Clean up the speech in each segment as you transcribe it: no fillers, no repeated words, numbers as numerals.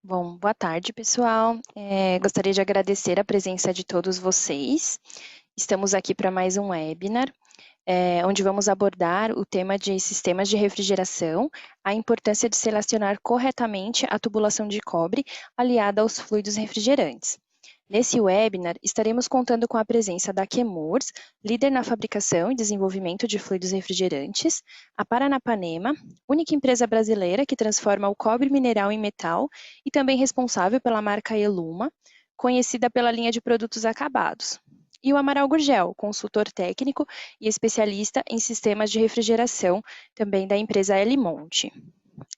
Bom, boa tarde, pessoal. Gostaria de agradecer a presença de todos vocês. Estamos aqui para mais um webinar, onde vamos abordar o tema de sistemas de refrigeração, a importância de selecionar corretamente a tubulação de cobre aliada aos fluidos refrigerantes. Nesse webinar, estaremos contando com a presença da Chemours, líder na fabricação e desenvolvimento de fluidos refrigerantes, a Paranapanema, única empresa brasileira que transforma o cobre mineral em metal e também responsável pela marca Eluma, conhecida pela linha de produtos acabados. E o Amaral Gurgel, consultor técnico e especialista em sistemas de refrigeração, também da empresa Elimonte.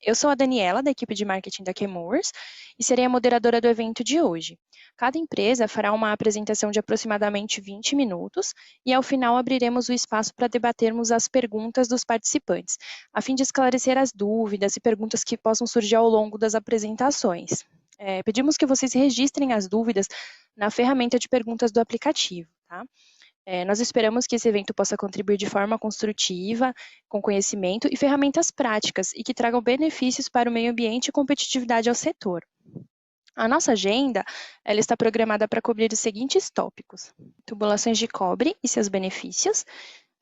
Eu sou a Daniela, da equipe de marketing da Chemours, e serei a moderadora do evento de hoje. Cada empresa fará uma apresentação de aproximadamente 20 minutos e, ao final, abriremos o espaço para debatermos as perguntas dos participantes, a fim de esclarecer as dúvidas e perguntas que possam surgir ao longo das apresentações. Pedimos que vocês registrem as dúvidas na ferramenta de perguntas do aplicativo, tá? Nós esperamos que esse evento possa contribuir de forma construtiva, com conhecimento e ferramentas práticas, e que tragam benefícios para o meio ambiente e competitividade ao setor. A nossa agenda, ela está programada para cobrir os seguintes tópicos: tubulações de cobre e seus benefícios,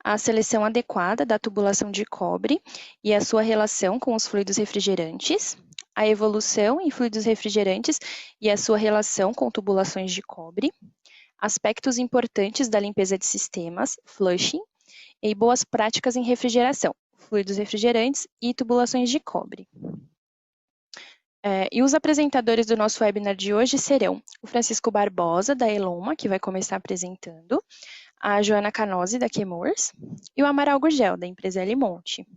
a seleção adequada da tubulação de cobre e a sua relação com os fluidos refrigerantes, a evolução em fluidos refrigerantes e a sua relação com tubulações de cobre, aspectos importantes da limpeza de sistemas, flushing, e boas práticas em refrigeração, fluidos refrigerantes e tubulações de cobre. E os apresentadores do nosso webinar de hoje serão o Francisco Barbosa, da Eloma, que vai começar apresentando, a Joana Canosi, da Chemours, e o Amaral Gurgel, da empresa Elimonte.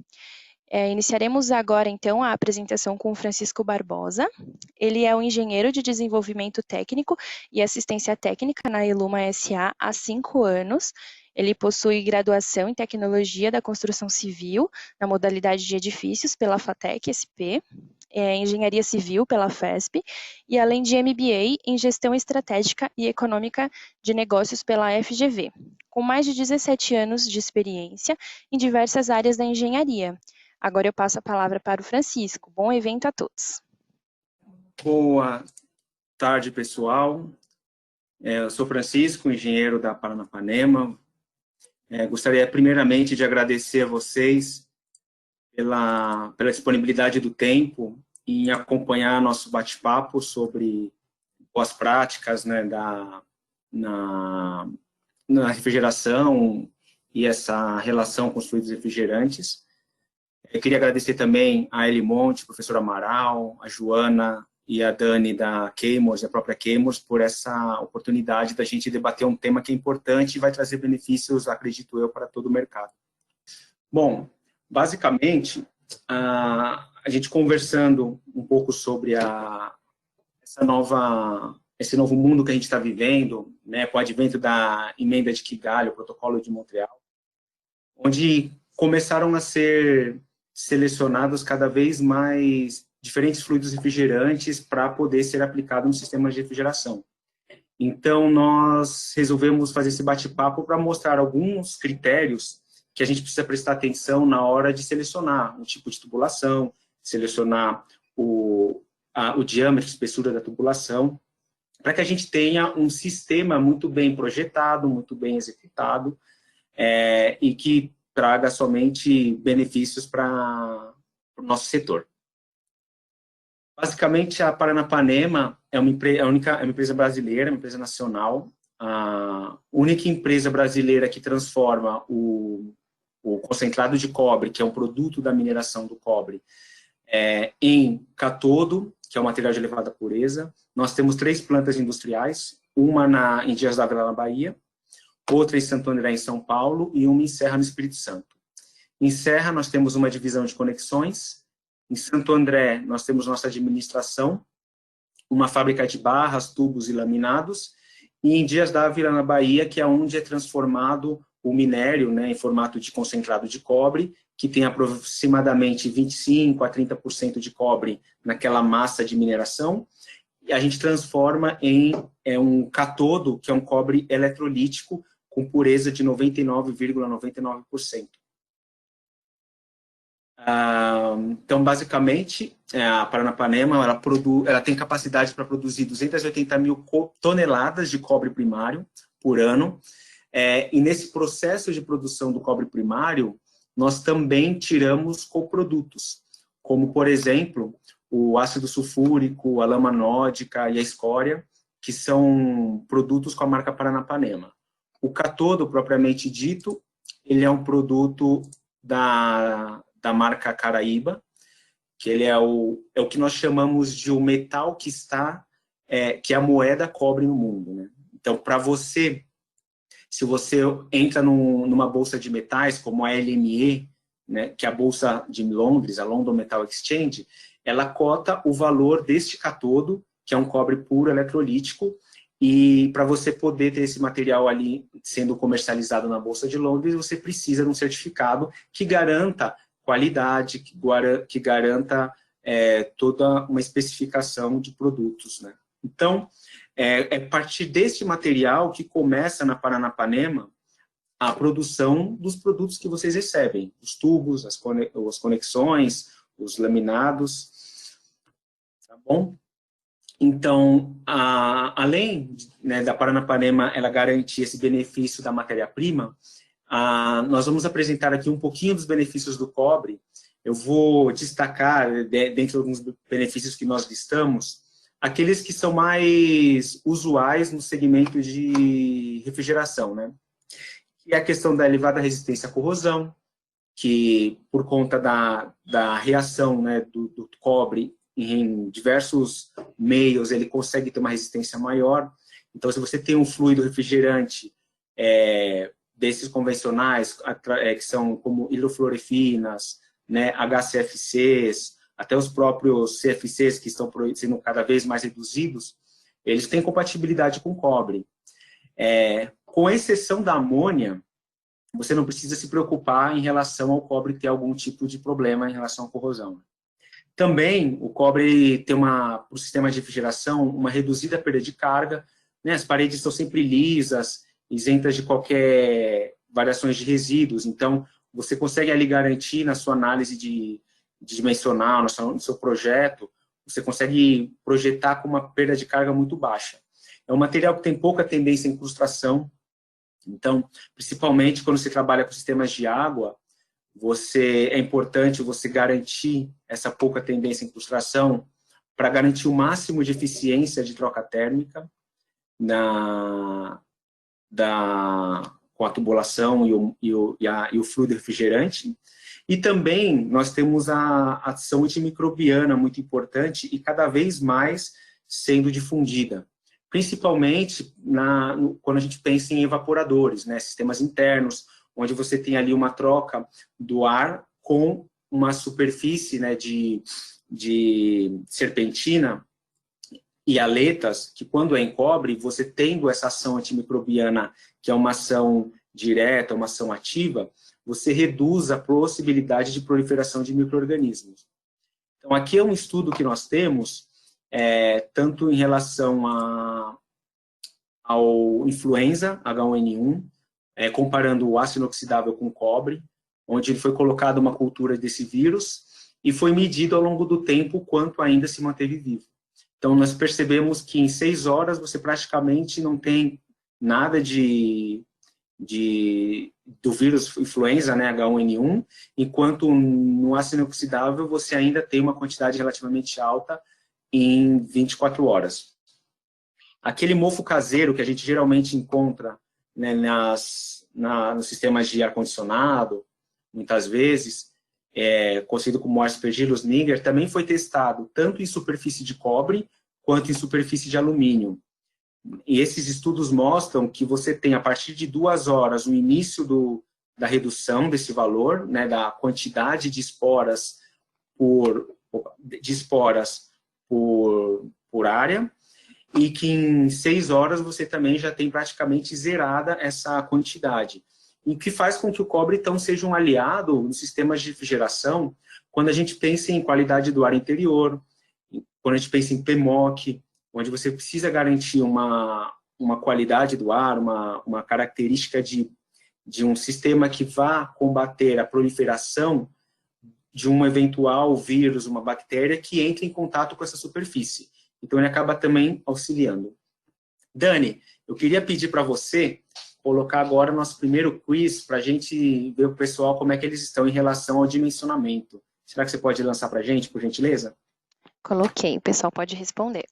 Iniciaremos agora, então, a apresentação com o Francisco Barbosa. Ele é um engenheiro de desenvolvimento técnico e assistência técnica na Eluma SA há 5 anos. Ele possui graduação em tecnologia da construção civil, na modalidade de edifícios pela FATEC SP, engenharia civil pela FESP, e além de MBA em gestão estratégica e econômica de negócios pela FGV, com mais de 17 anos de experiência em diversas áreas da engenharia. Agora eu passo a palavra para o Francisco. Bom evento a todos. Boa tarde, pessoal. Eu sou Francisco, engenheiro da Paranapanema. Gostaria primeiramente de agradecer a vocês pela disponibilidade do tempo em acompanhar nosso bate-papo sobre boas práticas, né, na refrigeração e essa relação com os fluidos refrigerantes. Eu queria agradecer também a Elimonte, o professor Amaral, a Joana e a Dani da Chemours, a própria Chemours, por essa oportunidade da gente debater um tema que é importante e vai trazer benefícios, acredito eu, para todo o mercado. Bom, basicamente, a gente conversando um pouco sobre esse novo mundo que a gente está vivendo, né, com o advento da emenda de Kigali, o Protocolo de Montreal, onde começaram a ser selecionados cada vez mais diferentes fluidos refrigerantes para poder ser aplicado no sistema de refrigeração. Então, nós resolvemos fazer esse bate-papo para mostrar alguns critérios que a gente precisa prestar atenção na hora de selecionar um tipo de tubulação, selecionar o diâmetro, a espessura da tubulação, para que a gente tenha um sistema muito bem projetado, muito bem executado, e que traga somente benefícios para o nosso setor. Basicamente, a Paranapanema é uma empresa brasileira, uma empresa nacional, a única empresa brasileira que transforma o concentrado de cobre, que é um produto da mineração do cobre, em catodo, que é um material de elevada pureza. Nós temos 3 plantas industriais, uma em Dias d'Ávila, na Bahia, outra em Santo André, em São Paulo, e uma em Serra, no Espírito Santo. Em Serra, nós temos uma divisão de conexões. Em Santo André, nós temos nossa administração, uma fábrica de barras, tubos e laminados. E em Dias d'Ávila, na Bahia, que é onde é transformado o minério, né, em formato de concentrado de cobre, que tem aproximadamente 25% a 30% de cobre naquela massa de mineração, e a gente transforma em um catodo, que é um cobre eletrolítico, com pureza de 99,99%. Então, basicamente, a Paranapanema ela tem capacidade para produzir 280 mil toneladas de cobre primário por ano. E nesse processo de produção do cobre primário, nós também tiramos coprodutos, como, por exemplo, o ácido sulfúrico, a lama nódica e a escória, que são produtos com a marca Paranapanema. O cátodo, propriamente dito, ele é um produto da marca Caraíba, que ele é o que nós chamamos de o metal que está, que é a moeda cobre no mundo, né? Então, para você, se você entra numa bolsa de metais, como a LME, né, que é a bolsa de Londres, a London Metal Exchange, ela cota o valor deste cátodo, que é um cobre puro eletrolítico, e para você poder ter esse material ali sendo comercializado na Bolsa de Londres, você precisa de um certificado que garanta qualidade, que garanta toda uma especificação de produtos, né? Então, é a partir deste material que começa na Paranapanema a produção dos produtos que vocês recebem, os tubos, as conexões, os laminados, tá bom? Então, além, né, da Paranapanema ela garantir esse benefício da matéria-prima, nós vamos apresentar aqui um pouquinho dos benefícios do cobre. Eu vou destacar, dentre alguns benefícios que nós listamos, aqueles que são mais usuais no segmento de refrigeração, né? Que é a questão da elevada resistência à corrosão, que por conta da reação, né, do cobre em diversos meios, ele consegue ter uma resistência maior. Então, se você tem um fluido refrigerante desses convencionais, que são como hidrofluorefinas, né, HCFCs, até os próprios CFCs, que estão sendo cada vez mais reduzidos, eles têm compatibilidade com cobre. Com exceção da amônia, você não precisa se preocupar em relação ao cobre ter algum tipo de problema em relação à corrosão. Também, o cobre tem para o sistema de refrigeração, uma reduzida perda de carga, né? As paredes estão sempre lisas, isentas de qualquer variações de resíduos, então, você consegue ali garantir na sua análise dimensional, no seu projeto, você consegue projetar com uma perda de carga muito baixa. É um material que tem pouca tendência à incrustação, então, principalmente quando você trabalha com sistemas de água, é importante você garantir essa pouca tendência à incrustação para garantir o máximo de eficiência de troca térmica com a tubulação e o fluido refrigerante. E também nós temos a ação antimicrobiana muito importante e cada vez mais sendo difundida, principalmente quando a gente pensa em evaporadores, né, sistemas internos, onde você tem ali uma troca do ar com uma superfície, né, de serpentina e aletas, que quando é em cobre, você tendo essa ação antimicrobiana, que é uma ação direta, uma ação ativa, você reduz a possibilidade de proliferação de micro-organismos. Então, aqui é um estudo que nós temos, tanto em relação ao influenza H1N1, comparando o ácido inoxidável com cobre, onde foi colocada uma cultura desse vírus e foi medido ao longo do tempo o quanto ainda se manteve vivo. Então, nós percebemos que em 6 horas você praticamente não tem nada do vírus influenza, né, H1N1, enquanto no ácido inoxidável você ainda tem uma quantidade relativamente alta em 24 horas. Aquele mofo caseiro que a gente geralmente encontra, né, nos sistemas de ar-condicionado, muitas vezes, conhecido como Aspergillus niger, também foi testado tanto em superfície de cobre quanto em superfície de alumínio. E esses estudos mostram que você tem, a partir de 2 horas, o início da redução desse valor, né, da quantidade de esporas por área, e que em 6 horas você também já tem praticamente zerada essa quantidade. E que faz com que o cobre, então, seja um aliado nos sistemas de refrigeração, quando a gente pensa em qualidade do ar interior, quando a gente pensa em PMOC, onde você precisa garantir uma qualidade do ar, uma característica de um sistema que vá combater a proliferação de um eventual vírus, uma bactéria que entre em contato com essa superfície. Então, ele acaba também auxiliando. Dani, eu queria pedir para você colocar agora o nosso primeiro quiz para a gente ver o pessoal como é que eles estão em relação ao dimensionamento. Será que você pode lançar para a gente, por gentileza? Coloquei, o pessoal pode responder.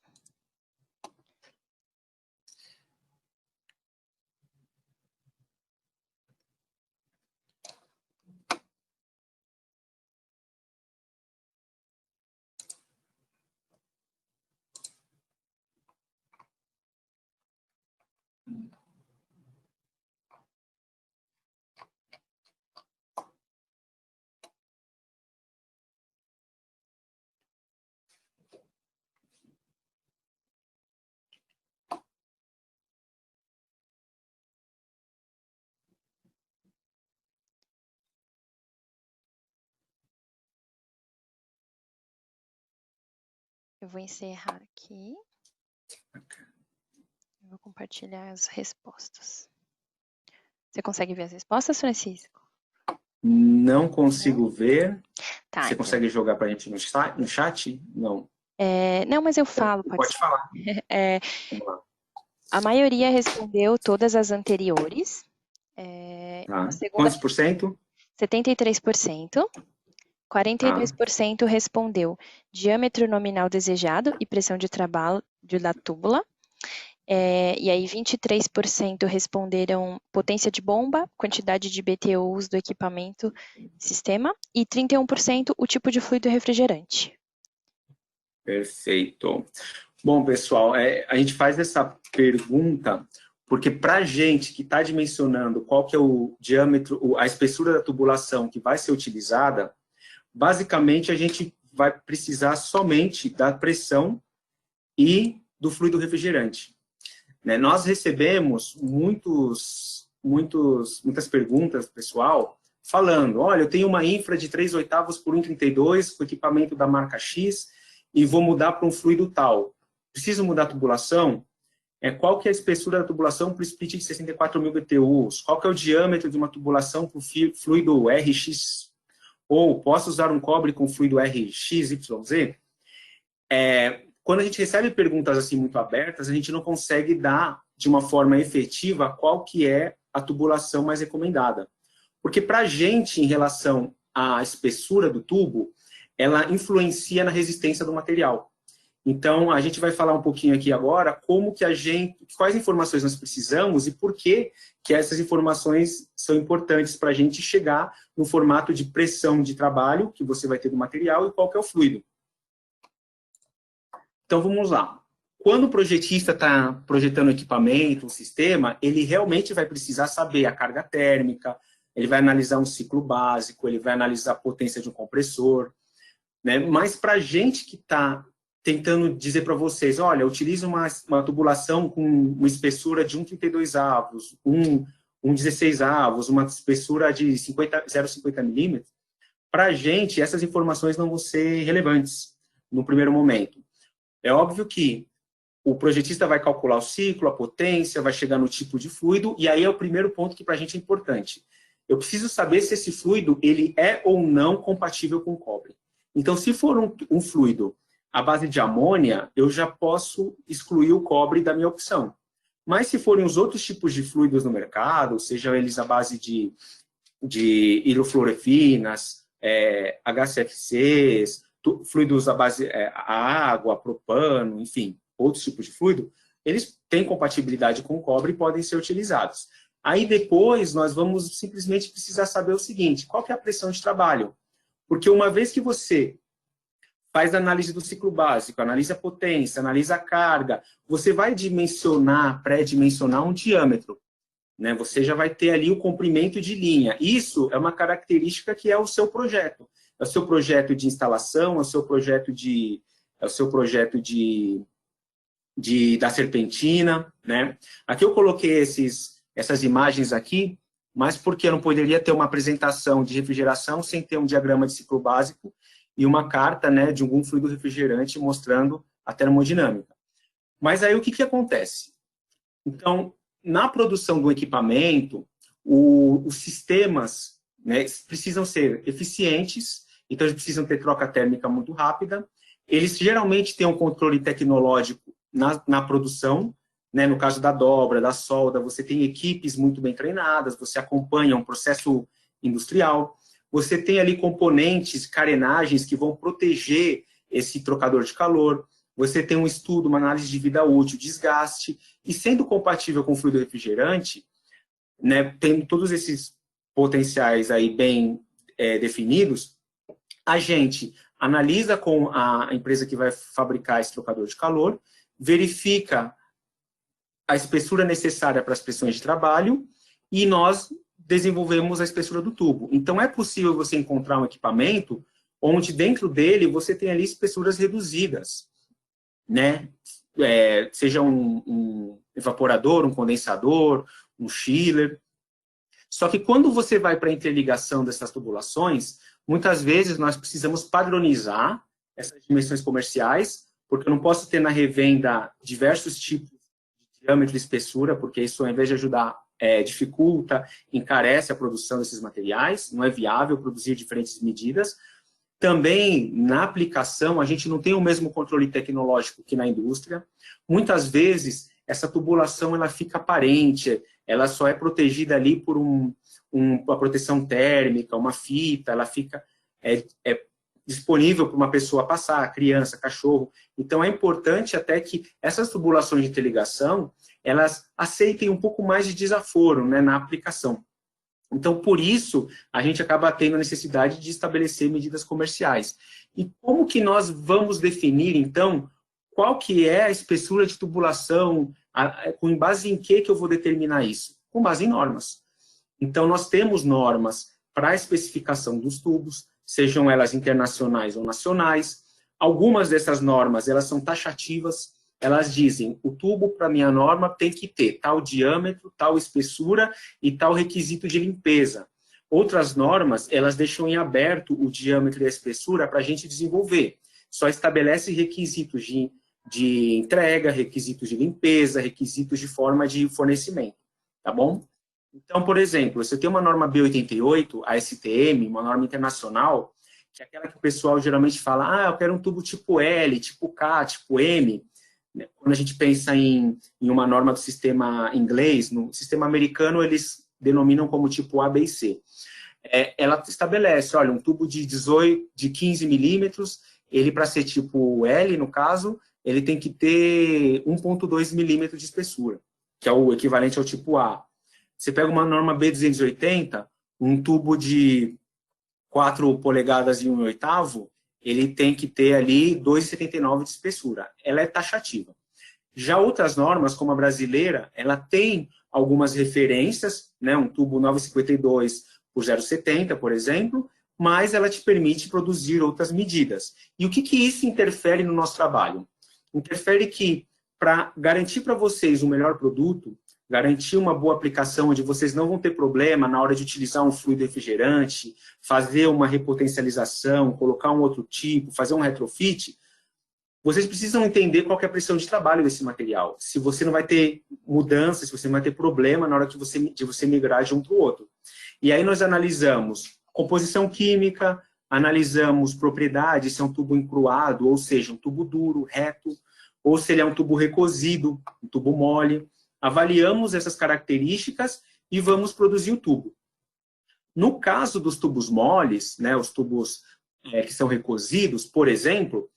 Eu vou encerrar aqui. Eu vou compartilhar as respostas. Você consegue ver as respostas, Francisco? Não consigo ver. Tá, Você então. consegue jogar para a gente no chat? Não. Não, mas eu falo. Pode falar. Vamos lá. A maioria respondeu todas as anteriores. Tá. A segunda, Quantos por cento? 73%. 42% respondeu diâmetro nominal desejado e pressão de trabalho da túbula. E aí 23% responderam potência de bomba, quantidade de BTUs do equipamento, sistema, e 31% o tipo de fluido refrigerante. Perfeito. Bom, pessoal, a gente faz essa pergunta porque para a gente que está dimensionando qual que é o diâmetro, a espessura da tubulação que vai ser utilizada, basicamente a gente vai precisar somente da pressão e do fluido refrigerante. Nós recebemos muitas perguntas, pessoal, falando, olha, eu tenho uma infra de 3/8 por 1,32, com equipamento da marca X, e vou mudar para um fluido tal. Preciso mudar a tubulação? Qual que é a espessura da tubulação para o split de 64.000 BTUs? Qual que é o diâmetro de uma tubulação para o fluido RX? Ou posso usar um cobre com fluido RXYZ? Quando a gente recebe perguntas assim muito abertas, a gente não consegue dar de uma forma efetiva qual que é a tubulação mais recomendada. Porque para a gente, em relação à espessura do tubo, ela influencia na resistência do material. Então, a gente vai falar um pouquinho aqui agora quais informações nós precisamos e por que essas informações são importantes para a gente chegar no formato de pressão de trabalho que você vai ter do material e qual que é o fluido. Então, vamos lá. Quando o projetista está projetando um equipamento, um sistema, ele realmente vai precisar saber a carga térmica, ele vai analisar um ciclo básico, ele vai analisar a potência de um compressor, né? Mas para a gente que está tentando dizer para vocês, olha, utilize uma tubulação com uma espessura de 1,32 avos, um 16 avos, uma espessura de 0,50 milímetros, para a gente essas informações não vão ser relevantes no primeiro momento. É óbvio que o projetista vai calcular o ciclo, a potência, vai chegar no tipo de fluido, e aí é o primeiro ponto que para a gente é importante. Eu preciso saber se esse fluido ele é ou não compatível com cobre. Então, se for um fluido à base de amônia, eu já posso excluir o cobre da minha opção. Mas se forem os outros tipos de fluidos no mercado, sejam eles à base de hidrofluorefinas, HCFCs, fluidos à base água, propano, enfim, outros tipos de fluido, eles têm compatibilidade com o cobre e podem ser utilizados. Aí depois nós vamos simplesmente precisar saber o seguinte, qual que é a pressão de trabalho? Porque uma vez que você faz a análise do ciclo básico, analisa a potência, analisa a carga, você vai pré-dimensionar um diâmetro, né? Você já vai ter ali o comprimento de linha. Isso é uma característica que é o seu projeto. É o seu projeto de instalação, é o seu projeto da serpentina, né? Aqui eu coloquei essas imagens aqui, mas porque eu não poderia ter uma apresentação de refrigeração sem ter um diagrama de ciclo básico e uma carta, né, de algum fluido refrigerante mostrando a termodinâmica. Mas aí o que acontece? Então, na produção do equipamento, os sistemas, né, precisam ser eficientes então eles precisam ter troca térmica muito rápida. Eles geralmente têm um controle tecnológico na produção, né? No caso da dobra, da solda, você tem equipes muito bem treinadas, você acompanha um processo industrial, você tem ali componentes, carenagens que vão proteger esse trocador de calor, você tem um estudo, uma análise de vida útil, desgaste, e sendo compatível com o fluido refrigerante, né, tendo todos esses potenciais aí bem definidos, a gente analisa com a empresa que vai fabricar esse trocador de calor, verifica a espessura necessária para as pressões de trabalho e nós desenvolvemos a espessura do tubo. Então, é possível você encontrar um equipamento onde dentro dele você tem ali espessuras reduzidas, né? Seja um evaporador, um condensador, um chiller. Só que quando você vai para a interligação dessas tubulações, muitas vezes nós precisamos padronizar essas dimensões comerciais, porque eu não posso ter na revenda diversos tipos de diâmetro e espessura, porque isso, ao invés de ajudar, dificulta, encarece a produção desses materiais, não é viável produzir diferentes medidas. Também, na aplicação, a gente não tem o mesmo controle tecnológico que na indústria. Muitas vezes, essa tubulação ela fica aparente, ela só é protegida ali por uma proteção térmica, uma fita, ela fica disponível para uma pessoa passar, criança, cachorro. Então, é importante até que essas tubulações de interligação, elas aceitem um pouco mais de desaforo, né, na aplicação. Então, por isso, a gente acaba tendo a necessidade de estabelecer medidas comerciais. E como que nós vamos definir, então, qual que é a espessura de tubulação, com base em que eu vou determinar isso? Com base em normas. Então, nós temos normas para a especificação dos tubos, sejam elas internacionais ou nacionais. Algumas dessas normas, elas são taxativas, elas dizem, o tubo, para minha norma, tem que ter tal diâmetro, tal espessura e tal requisito de limpeza. Outras normas, elas deixam em aberto o diâmetro e a espessura para a gente desenvolver. Só estabelece requisitos de entrega, requisitos de limpeza, requisitos de forma de fornecimento, tá bom? Então, por exemplo, você tem uma norma B88, a STM, uma norma internacional, que é aquela que o pessoal geralmente fala, eu quero um tubo tipo L, tipo K, tipo M. Quando a gente pensa em uma norma do sistema inglês, no sistema americano eles denominam como tipo A, B e C. Ela estabelece, olha, um tubo de 15 milímetros, ele para ser tipo L, no caso, ele tem que ter 1,2 milímetros de espessura, que é o equivalente ao tipo A. Você pega uma norma B280, um tubo de 4 polegadas e 1/8, ele tem que ter ali 2,79 de espessura. Ela é taxativa. Já outras normas, como a brasileira, ela tem algumas referências, né, um tubo 952 por 0,70, por exemplo, mas ela te permite produzir outras medidas. E o que isso interfere no nosso trabalho? Interfere que, para garantir para vocês o melhor produto, garantir uma boa aplicação, onde vocês não vão ter problema na hora de utilizar um fluido refrigerante, fazer uma repotencialização, colocar um outro tipo, fazer um retrofit, vocês precisam entender qual que é a pressão de trabalho desse material. Se você não vai ter mudança, se você não vai ter problema na hora de você migrar de um para o outro. E aí nós analisamos composição química, analisamos propriedades, se é um tubo encruado, ou seja, um tubo duro, reto, ou se ele é um tubo recosido, um tubo mole. Avaliamos essas características e vamos produzir o tubo. No caso dos tubos moles, né, os tubos que são recosidos, por exemplo,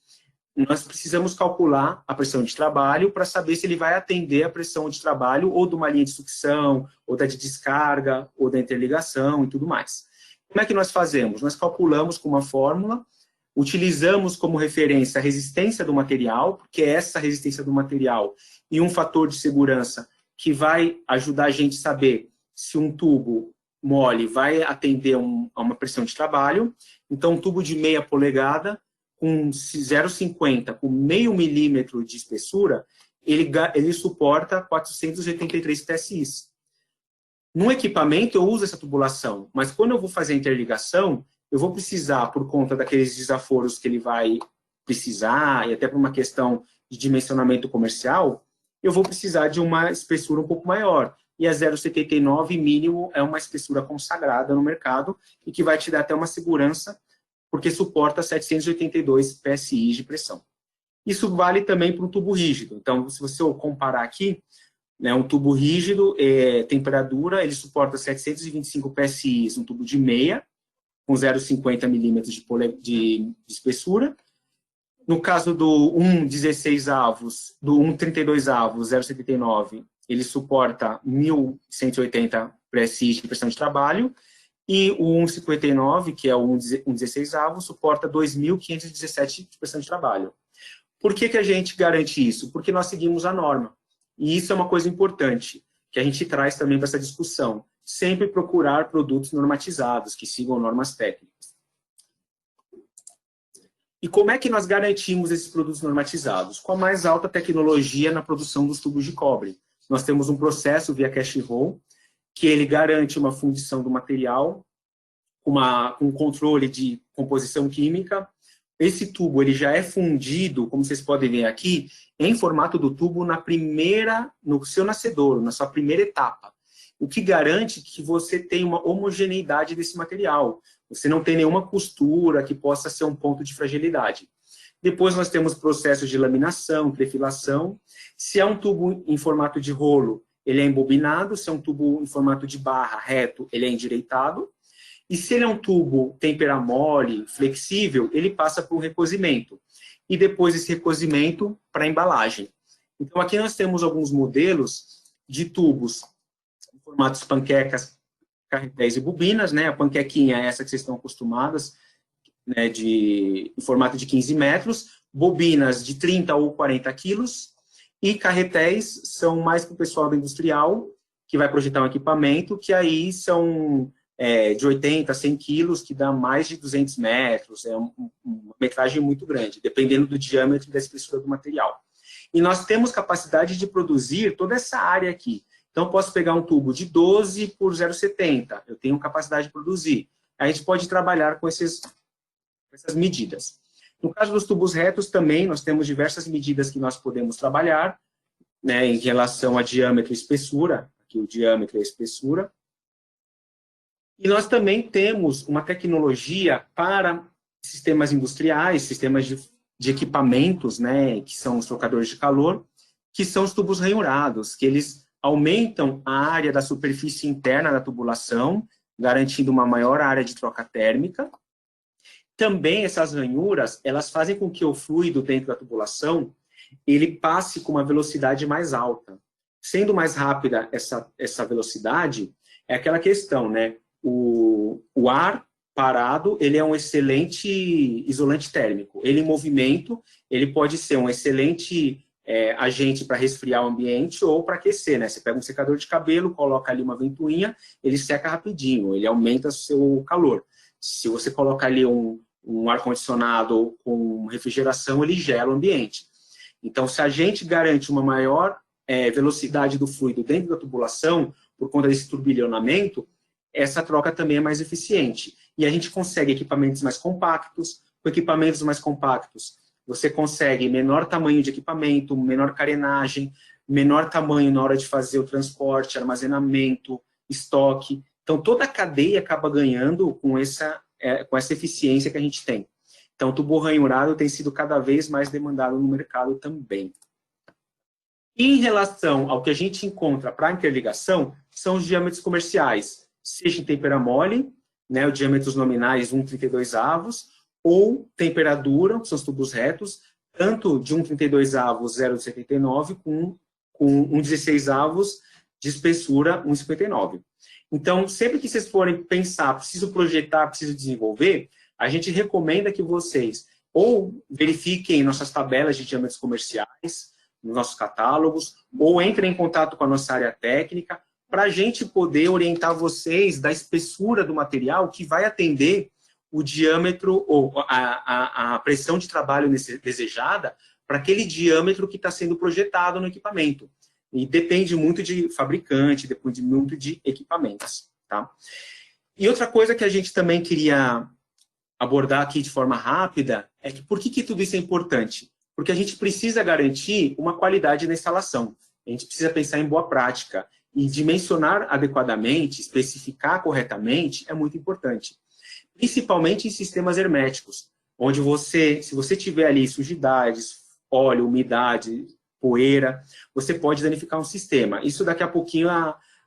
nós precisamos calcular a pressão de trabalho para saber se ele vai atender a pressão de trabalho ou de uma linha de sucção, ou da de descarga, ou da interligação e tudo mais. Como é que nós fazemos? Nós calculamos com uma fórmula, utilizamos como referência a resistência do material, porque é essa resistência do material e um fator de segurança que vai ajudar a gente a saber se um tubo mole vai atender a uma pressão de trabalho. Então, um tubo de meia polegada, com 0,50, com meio milímetro de espessura, ele suporta 483 PSI. No equipamento, eu uso essa tubulação, mas quando eu vou fazer a interligação, eu vou precisar, por conta daqueles desaforos que ele vai precisar, e até por uma questão de dimensionamento comercial, eu vou precisar de uma espessura um pouco maior. E a 0,79 mínimo é uma espessura consagrada no mercado e que vai te dar até uma segurança, porque suporta 782 PSI de pressão. Isso vale também para um tubo rígido. Então, se você comparar aqui, né, um tubo rígido, temperatura, ele suporta 725 PSI, um tubo de meia, com 0,50 milímetros de espessura. No caso do 1,16 avos, do 1,32 avos, 0,79, ele suporta 1.180 PSI de pressão de trabalho, e o 1,59, que é o 1,16 avos, suporta 2.517 de pressão de trabalho. Por que que a gente garante isso? Porque nós seguimos a norma. E isso é uma coisa importante, que a gente traz também para essa discussão. Sempre procurar produtos normatizados, que sigam normas técnicas. E como é que nós garantimos esses produtos normatizados? Com a mais alta tecnologia na produção dos tubos de cobre. Nós temos um processo via cash roll, que ele garante uma fundição do material, com um controle de composição química. Esse tubo ele já é fundido, como vocês podem ver aqui, em formato do tubo no seu nascedouro, na sua primeira etapa. O que garante que você tem uma homogeneidade desse material. Você não tem nenhuma costura que possa ser um ponto de fragilidade. Depois nós temos processos de laminação, prefilação. Se é um tubo em formato de rolo, ele é embobinado. Se é um tubo em formato de barra, reto, ele é endireitado. E se ele é um tubo tempera mole, flexível, ele passa por um recozimento. E depois esse recozimento para embalagem. Então aqui nós temos alguns modelos de tubos em formatos panquecas, carretéis e bobinas, né? A panquequinha é essa que vocês estão acostumadas, né, em formato de 15 metros, bobinas de 30 ou 40 quilos, e carretéis são mais para o pessoal da industrial, que vai projetar um equipamento, que aí são de 80 a 100 quilos, que dá mais de 200 metros, é uma metragem muito grande, dependendo do diâmetro e da espessura do material. E nós temos capacidade de produzir toda essa área aqui. Então, eu posso pegar um tubo de 12 por 0,70, eu tenho capacidade de produzir. A gente pode trabalhar com essas medidas. No caso dos tubos retos também, nós temos diversas medidas que nós podemos trabalhar, né, em relação a diâmetro e espessura, aqui o diâmetro e a espessura. E nós também temos uma tecnologia para sistemas industriais, sistemas de equipamentos, né, que são os trocadores de calor, que são os tubos ranhurados, que eles aumentam a área da superfície interna da tubulação, garantindo uma maior área de troca térmica. Também essas ranhuras, elas fazem com que o fluido dentro da tubulação, ele passe com uma velocidade mais alta. Sendo mais rápida essa velocidade, é aquela questão, né? O ar parado, ele é um excelente isolante térmico. Ele em movimento, ele pode ser um excelente agente para resfriar o ambiente ou para aquecer, né? Você pega um secador de cabelo, coloca ali uma ventoinha, ele seca rapidinho, ele aumenta o seu calor. Se você colocar ali um ar-condicionado com refrigeração, ele gela o ambiente. Então, se a gente garante uma maior velocidade do fluido dentro da tubulação, por conta desse turbilhonamento, essa troca também é mais eficiente. E a gente consegue equipamentos mais compactos. Com equipamentos mais compactos, você consegue menor tamanho de equipamento, menor carenagem, menor tamanho na hora de fazer o transporte, armazenamento, estoque. Então, toda a cadeia acaba ganhando com essa eficiência que a gente tem. Então, o tubo ranhurado tem sido cada vez mais demandado no mercado também. Em relação ao que a gente encontra para interligação, são os diâmetros comerciais, seja em tempera mole, né, os diâmetros nominais 1,32 avos, ou temperatura, que são os tubos retos, tanto de 1,32 avos 0,79 com 1,16 avos de espessura 1,59. Então, sempre que vocês forem pensar, preciso projetar, preciso desenvolver, a gente recomenda que vocês ou verifiquem nossas tabelas de diâmetros comerciais, nos nossos catálogos, ou entrem em contato com a nossa área técnica, para a gente poder orientar vocês da espessura do material que vai atender o diâmetro ou a pressão de trabalho desejada para aquele diâmetro que está sendo projetado no equipamento. E depende muito de fabricante, depende muito de equipamentos. Tá? E outra coisa que a gente também queria abordar aqui de forma rápida é que por que tudo isso é importante? Porque a gente precisa garantir uma qualidade na instalação. A gente precisa pensar em boa prática. E dimensionar adequadamente, especificar corretamente, é muito importante. principalmente em sistemas herméticos, onde se você tiver ali sujidades, óleo, umidade, poeira, você pode danificar um sistema. Isso daqui a pouquinho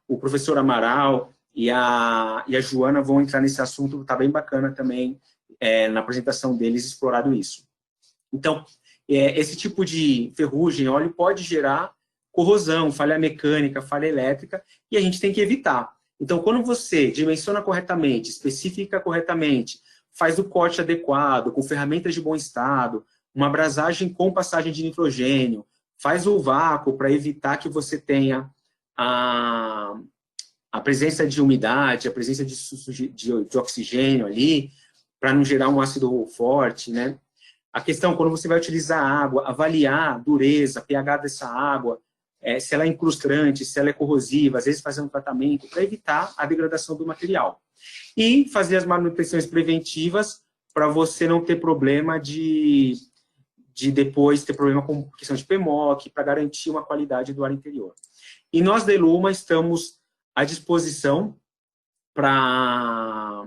o professor Amaral e a Joana vão entrar nesse assunto, está bem bacana também, na apresentação deles, explorado isso. Então, esse tipo de ferrugem, óleo, pode gerar corrosão, falha mecânica, falha elétrica, e a gente tem que evitar. Então, quando você dimensiona corretamente, especifica corretamente, faz o corte adequado, com ferramentas de bom estado, uma abrasagem com passagem de nitrogênio, faz o vácuo para evitar que você tenha a presença de umidade, a presença de oxigênio ali, para não gerar um ácido forte, né? A questão, quando você vai utilizar a água, avaliar a dureza, pH dessa água, se ela é incrustante, se ela é corrosiva, às vezes fazer um tratamento para evitar a degradação do material. E fazer as manutenções preventivas para você não ter problema de depois ter problema com questão de PMOC, para garantir uma qualidade do ar interior. E nós, da Eluma, estamos à disposição para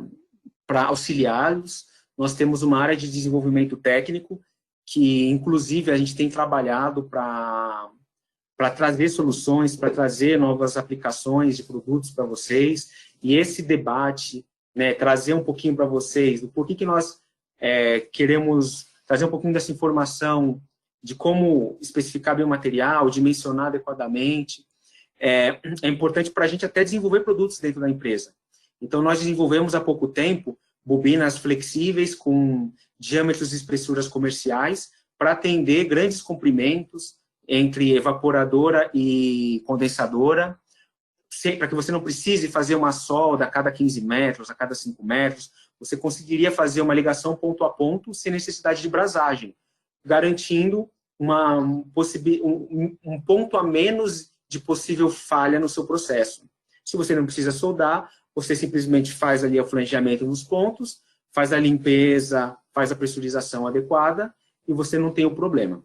auxiliá-los. Nós temos uma área de desenvolvimento técnico, que, inclusive, a gente tem trabalhado para trazer soluções, para trazer novas aplicações de produtos para vocês, e esse debate, né, trazer um pouquinho para vocês do porquê que nós queremos trazer um pouquinho dessa informação de como especificar bem o material, dimensionar adequadamente, é importante para a gente até desenvolver produtos dentro da empresa. Então, nós desenvolvemos há pouco tempo bobinas flexíveis com diâmetros e espessuras comerciais para atender grandes comprimentos entre evaporadora e condensadora, para que você não precise fazer uma solda a cada 15 metros, a cada 5 metros, você conseguiria fazer uma ligação ponto a ponto sem necessidade de brasagem, garantindo um ponto a menos de possível falha no seu processo. Se você não precisa soldar, você simplesmente faz ali o flangeamento nos pontos, faz a limpeza, faz a pressurização adequada e você não tem o problema.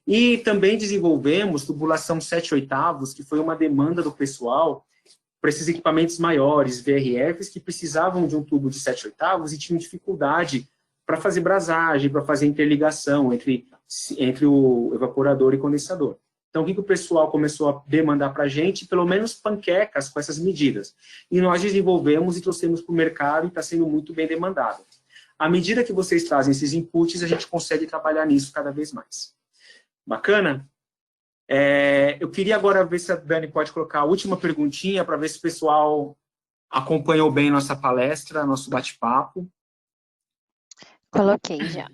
E também desenvolvemos tubulação 7/8, que foi uma demanda do pessoal para esses equipamentos maiores, VRFs, que precisavam de um tubo de 7/8 e tinham dificuldade para fazer brasagem, para fazer interligação entre o evaporador e condensador. Então, o que o pessoal começou a demandar para a gente? Pelo menos panquecas com essas medidas. E nós desenvolvemos e trouxemos para o mercado e está sendo muito bem demandado. À medida que vocês trazem esses inputs, a gente consegue trabalhar nisso cada vez mais. Bacana? Eu queria agora ver se a Dani pode colocar a última perguntinha para ver se o pessoal acompanhou bem nossa palestra, nosso bate-papo. Coloquei já.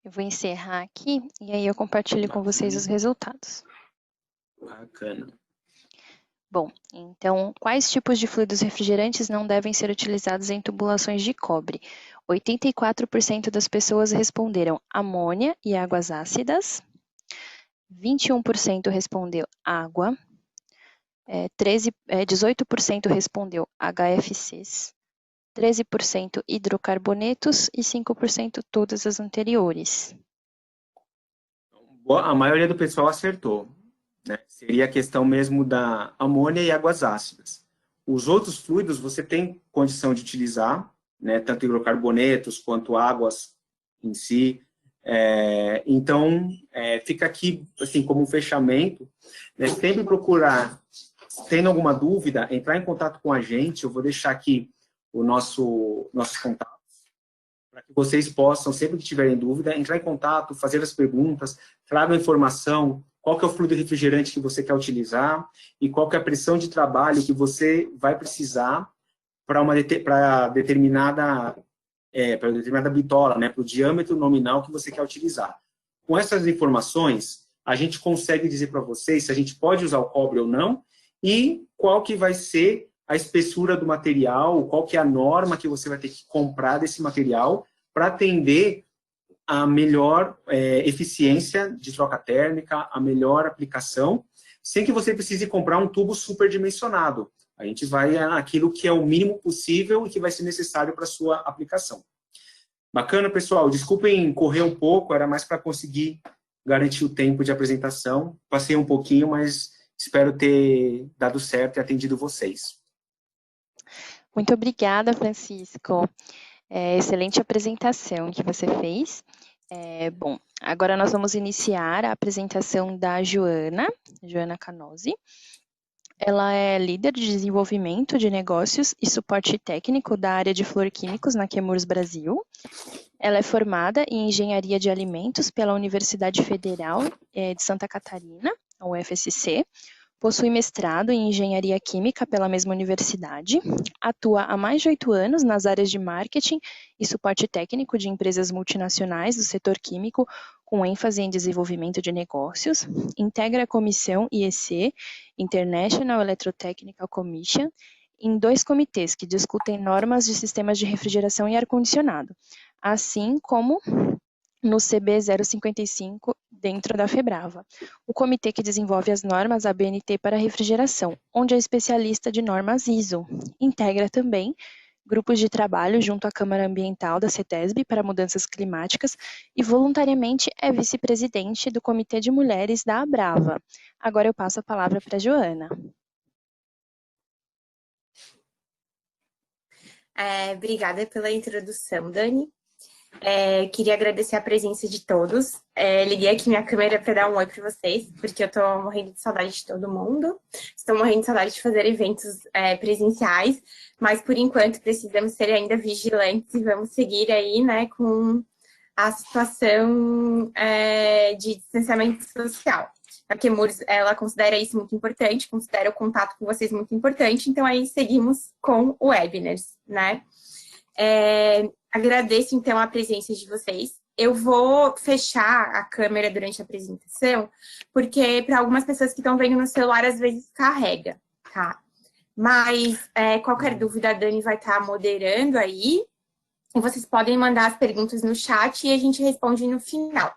Eu vou encerrar aqui e aí eu compartilho com vocês os resultados. Bacana. Bom, então, quais tipos de fluidos refrigerantes não devem ser utilizados em tubulações de cobre? 84% das pessoas responderam amônia e águas ácidas, 21% respondeu água, 18% respondeu HFCs, 13% hidrocarbonetos e 5% todas as anteriores. A maioria do pessoal acertou, né? Seria a questão mesmo da amônia e águas ácidas. Os outros fluidos você tem condição de utilizar, né? Tanto hidrocarbonetos quanto águas em si. Então, fica aqui assim, como um fechamento, né? Sempre procurar, tendo alguma dúvida, entrar em contato com a gente. Eu vou deixar aqui o nossos contatos, para que vocês possam, sempre que tiverem dúvida, entrar em contato, fazer as perguntas, tragam informação, qual que é o fluido refrigerante que você quer utilizar e qual que é a pressão de trabalho que você vai precisar para determinada para determinada bitola, né, para o diâmetro nominal que você quer utilizar. Com essas informações, a gente consegue dizer para vocês se a gente pode usar o cobre ou não e qual que vai ser a espessura do material, qual que é a norma que você vai ter que comprar desse material para atender a melhor eficiência de troca térmica, a melhor aplicação, sem que você precise comprar um tubo superdimensionado. A gente vai aquilo que é o mínimo possível e que vai ser necessário para a sua aplicação. Bacana, pessoal? Desculpem correr um pouco, era mais para conseguir garantir o tempo de apresentação. Passei um pouquinho, mas espero ter dado certo e atendido vocês. Muito obrigada, Francisco. Excelente apresentação que você fez. Bom, agora nós vamos iniciar a apresentação da Joana Canosi. Ela é líder de desenvolvimento de negócios e suporte técnico da área de fluorquímicos na Chemours Brasil. Ela é formada em Engenharia de Alimentos pela Universidade Federal de Santa Catarina, a UFSC. Possui mestrado em Engenharia Química pela mesma universidade. Atua há mais de 8 anos nas áreas de marketing e suporte técnico de empresas multinacionais do setor químico, com ênfase em desenvolvimento de negócios. Integra a comissão IEC, International Electrotechnical Commission, em 2 comitês que discutem normas de sistemas de refrigeração e ar-condicionado, assim como no CB 055, dentro da FEBRAVA, o comitê que desenvolve as normas ABNT para refrigeração, onde é especialista de normas ISO. Integra também grupos de trabalho junto à Câmara Ambiental da CETESB para mudanças climáticas e voluntariamente é vice-presidente do Comitê de Mulheres da Abrava. Agora eu passo a palavra para a Joana. Obrigada pela introdução, Dani. Queria agradecer a presença de todos. Liguei aqui minha câmera para dar um oi para vocês, porque eu estou morrendo de saudade de todo mundo. Estou morrendo de saudade de fazer eventos presenciais, mas por enquanto precisamos ser ainda vigilantes e vamos seguir aí, né, com a situação de distanciamento social. A Chemours, ela considera isso muito importante, considera o contato com vocês muito importante, então aí seguimos com o webinars, né? Agradeço, então, a presença de vocês. Eu vou fechar a câmera durante a apresentação, porque para algumas pessoas que estão vendo no celular, às vezes carrega, tá? Mas qualquer dúvida, a Dani vai estar moderando aí, e vocês podem mandar as perguntas no chat e a gente responde no final.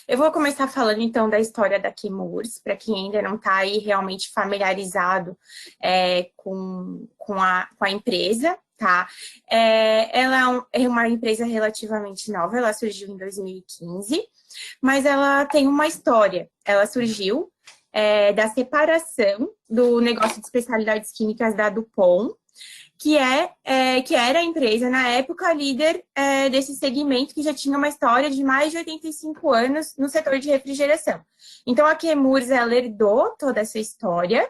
Eu vou começar falando, então, da história da Chemours, para quem ainda não está aí realmente familiarizado com a empresa, tá? Ela é uma empresa relativamente nova, ela surgiu em 2015, mas ela tem uma história. Ela surgiu da separação do negócio de especialidades químicas da DuPont, que era a empresa, na época, líder desse segmento, que já tinha uma história de mais de 85 anos no setor de refrigeração. Então, a Chemours, ela herdou toda essa história,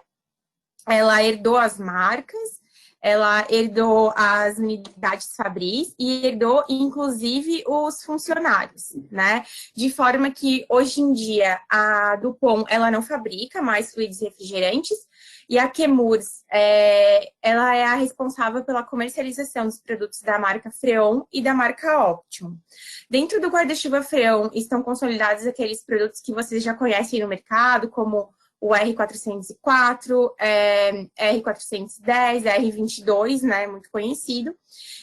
ela herdou as marcas, ela herdou as unidades fabris e herdou, inclusive, os funcionários, né? De forma que, hoje em dia, a DuPont, ela não fabrica mais fluidos refrigerantes, e a Chemours, ela é a responsável pela comercialização dos produtos da marca Freon e da marca Optimum. Dentro do guarda-chuva Freon estão consolidados aqueles produtos que vocês já conhecem no mercado, como o R404, R410, R22, né, muito conhecido.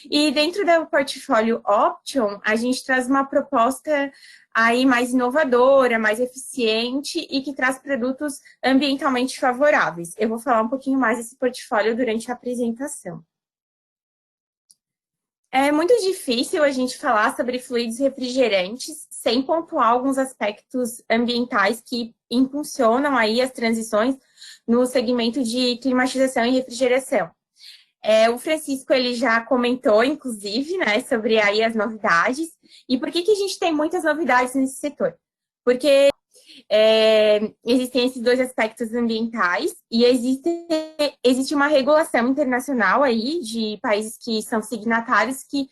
E dentro do portfólio Option, a gente traz uma proposta aí mais inovadora, mais eficiente e que traz produtos ambientalmente favoráveis. Eu vou falar um pouquinho mais desse portfólio durante a apresentação. É muito difícil a gente falar sobre fluidos refrigerantes sem pontuar alguns aspectos ambientais que impulsionam aí as transições no segmento de climatização e refrigeração. O Francisco, ele já comentou, inclusive, né, sobre aí as novidades. E por que a gente tem muitas novidades nesse setor? Porque existem esses 2 aspectos ambientais e existe uma regulação internacional aí de países que são signatários que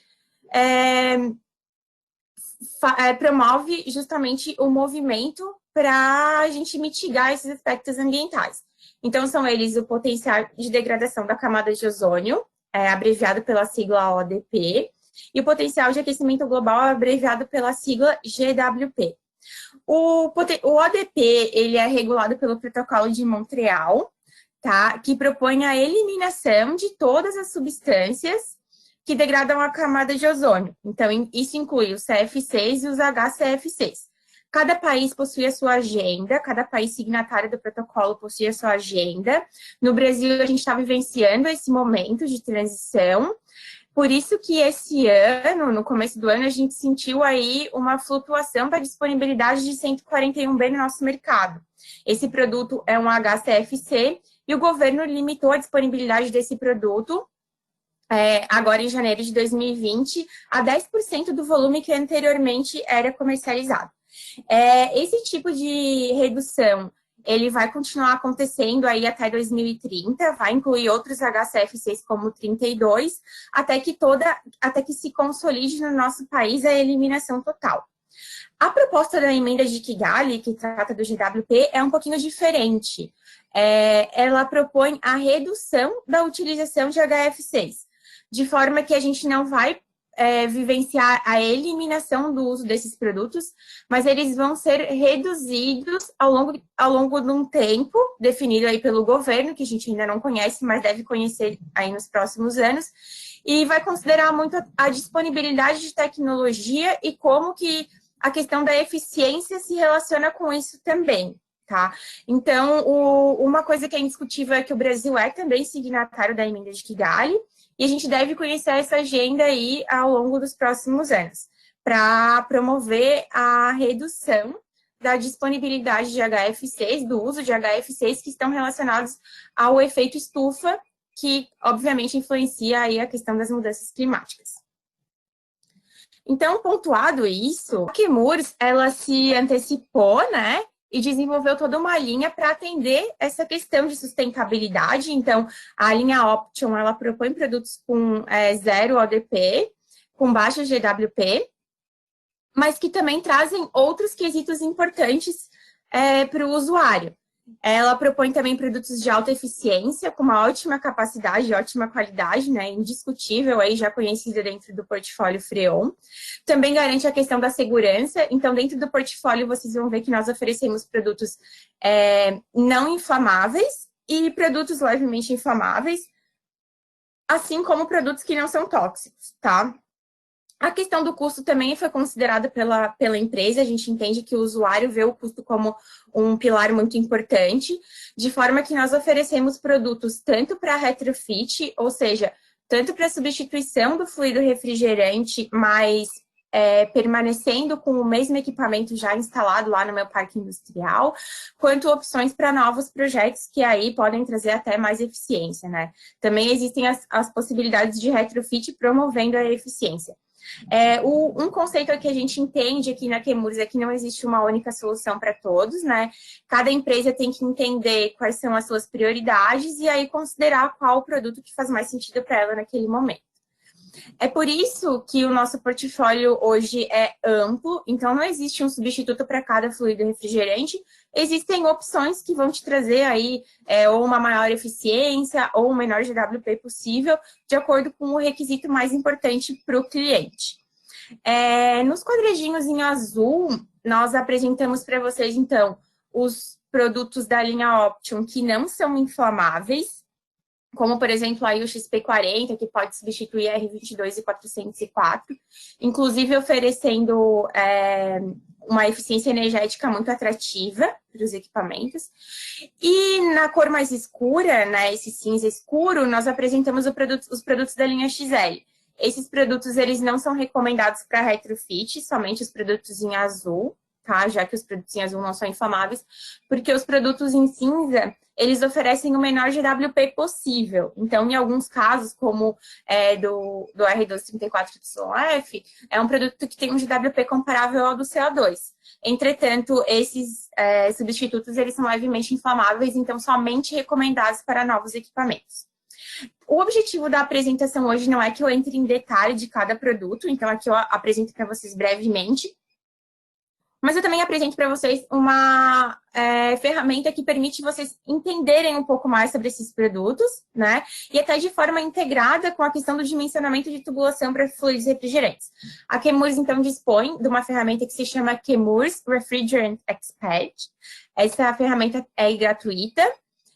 promove justamente o movimento para a gente mitigar esses aspectos ambientais. Então, são eles o potencial de degradação da camada de ozônio, abreviado pela sigla ODP, e o potencial de aquecimento global é abreviado pela sigla GWP. O ODP, ele é regulado pelo Protocolo de Montreal, tá? Que propõe a eliminação de todas as substâncias que degradam a camada de ozônio. Então, isso inclui os CFCs e os HCFCs. Cada país possui a sua agenda, cada país signatário do protocolo possui a sua agenda. No Brasil, a gente está vivenciando esse momento de transição. Por isso que esse ano, no começo do ano, a gente sentiu aí uma flutuação da disponibilidade de 141B no nosso mercado. Esse produto é um HCFC e o governo limitou a disponibilidade desse produto, agora em janeiro de 2020, a 10% do volume que anteriormente era comercializado. Esse tipo de redução, ele vai continuar acontecendo aí até 2030, vai incluir outros HCFCs como 32, até que se consolide no nosso país a eliminação total. A proposta da emenda de Kigali, que trata do GWP, é um pouquinho diferente. Ela propõe a redução da utilização de HFCs, de forma que a gente não vai vivenciar a eliminação do uso desses produtos, mas eles vão ser reduzidos ao longo de um tempo definido aí pelo governo, que a gente ainda não conhece, mas deve conhecer aí nos próximos anos, e vai considerar muito a disponibilidade de tecnologia e como que a questão da eficiência se relaciona com isso também, tá? Então, uma coisa que é indiscutível é que o Brasil é também signatário da emenda de Kigali, e a gente deve conhecer essa agenda aí ao longo dos próximos anos, para promover a redução da disponibilidade de HFCs, do uso de HFCs que estão relacionados ao efeito estufa, que obviamente influencia aí a questão das mudanças climáticas. Então, pontuado isso, a Chemours, ela se antecipou, né? E desenvolveu toda uma linha para atender essa questão de sustentabilidade. Então, a linha Option, ela propõe produtos com zero ODP, com baixo GWP, mas que também trazem outros quesitos importantes para o usuário. Ela propõe também produtos de alta eficiência, com uma ótima capacidade, ótima qualidade, né, indiscutível, aí já conhecida dentro do portfólio Freon. Também garante a questão da segurança, então dentro do portfólio vocês vão ver que nós oferecemos produtos não inflamáveis e produtos levemente inflamáveis, assim como produtos que não são tóxicos, tá? A questão do custo também foi considerada pela empresa, a gente entende que o usuário vê o custo como um pilar muito importante, de forma que nós oferecemos produtos tanto para retrofit, ou seja, tanto para substituição do fluido refrigerante, mas permanecendo com o mesmo equipamento já instalado lá no meu parque industrial, quanto opções para novos projetos que aí podem trazer até mais eficiência, né? Também existem as possibilidades de retrofit promovendo a eficiência. Um conceito que a gente entende aqui na Chemours é que não existe uma única solução para todos, né? Cada empresa tem que entender quais são as suas prioridades e aí considerar qual o produto que faz mais sentido para ela naquele momento. É por isso que o nosso portfólio hoje é amplo, então não existe um substituto para cada fluido refrigerante, existem opções que vão te trazer aí ou uma maior eficiência ou o menor GWP possível, de acordo com o requisito mais importante para o cliente. Nos quadradinhos em azul, nós apresentamos para vocês, então, os produtos da linha Option que não são inflamáveis, como, por exemplo, aí o XP40, que pode substituir R22 e 404, inclusive oferecendo uma eficiência energética muito atrativa para os equipamentos. E na cor mais escura, né, esse cinza escuro, nós apresentamos os produtos da linha XL. Esses produtos, eles não são recomendados para retrofit, somente os produtos em azul, tá? Já que os produtos em azul não são inflamáveis, porque os produtos em cinza, eles oferecem o menor GWP possível. Então, em alguns casos, como do R234YF, é um produto que tem um GWP comparável ao do CO2. Entretanto, esses substitutos, eles são levemente inflamáveis, então somente recomendados para novos equipamentos. O objetivo da apresentação hoje não é que eu entre em detalhe de cada produto, então aqui eu apresento para vocês brevemente. Mas eu também apresento para vocês uma ferramenta que permite vocês entenderem um pouco mais sobre esses produtos, né? E até de forma integrada com a questão do dimensionamento de tubulação para fluidos refrigerantes. A Chemours, então, dispõe de uma ferramenta que se chama Chemours Refrigerant Expert. Essa ferramenta é gratuita,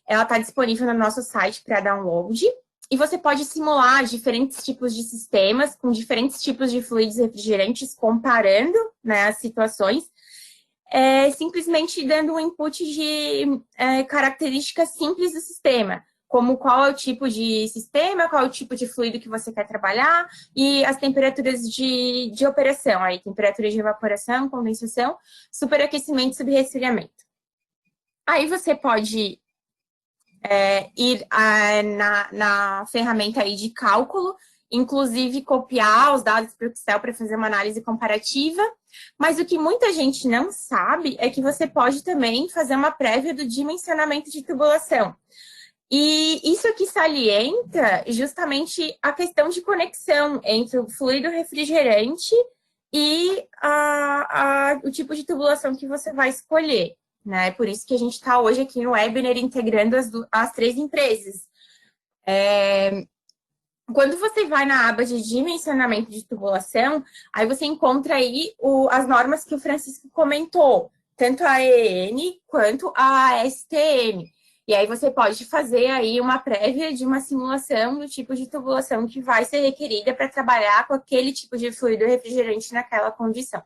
ela está disponível no nosso site para download. E você pode simular diferentes tipos de sistemas com diferentes tipos de fluidos refrigerantes, comparando, né, as situações, simplesmente dando um input de características simples do sistema, como qual é o tipo de sistema, qual é o tipo de fluido que você quer trabalhar e as temperaturas de operação, aí, temperaturas de evaporação, condensação, superaquecimento e subresfriamento. Aí você pode ir na ferramenta aí de cálculo, inclusive copiar os dados para o Excel para fazer uma análise comparativa, mas o que muita gente não sabe é que você pode também fazer uma prévia do dimensionamento de tubulação. E isso aqui salienta justamente a questão de conexão entre o fluido refrigerante e o tipo de tubulação que você vai escolher. Né? Por isso que a gente está hoje aqui no webinar integrando as três empresas. Quando você vai na aba de dimensionamento de tubulação, aí você encontra aí as normas que o Francisco comentou, tanto a EN quanto a ASTM. E aí você pode fazer aí uma prévia de uma simulação do tipo de tubulação que vai ser requerida para trabalhar com aquele tipo de fluido refrigerante naquela condição.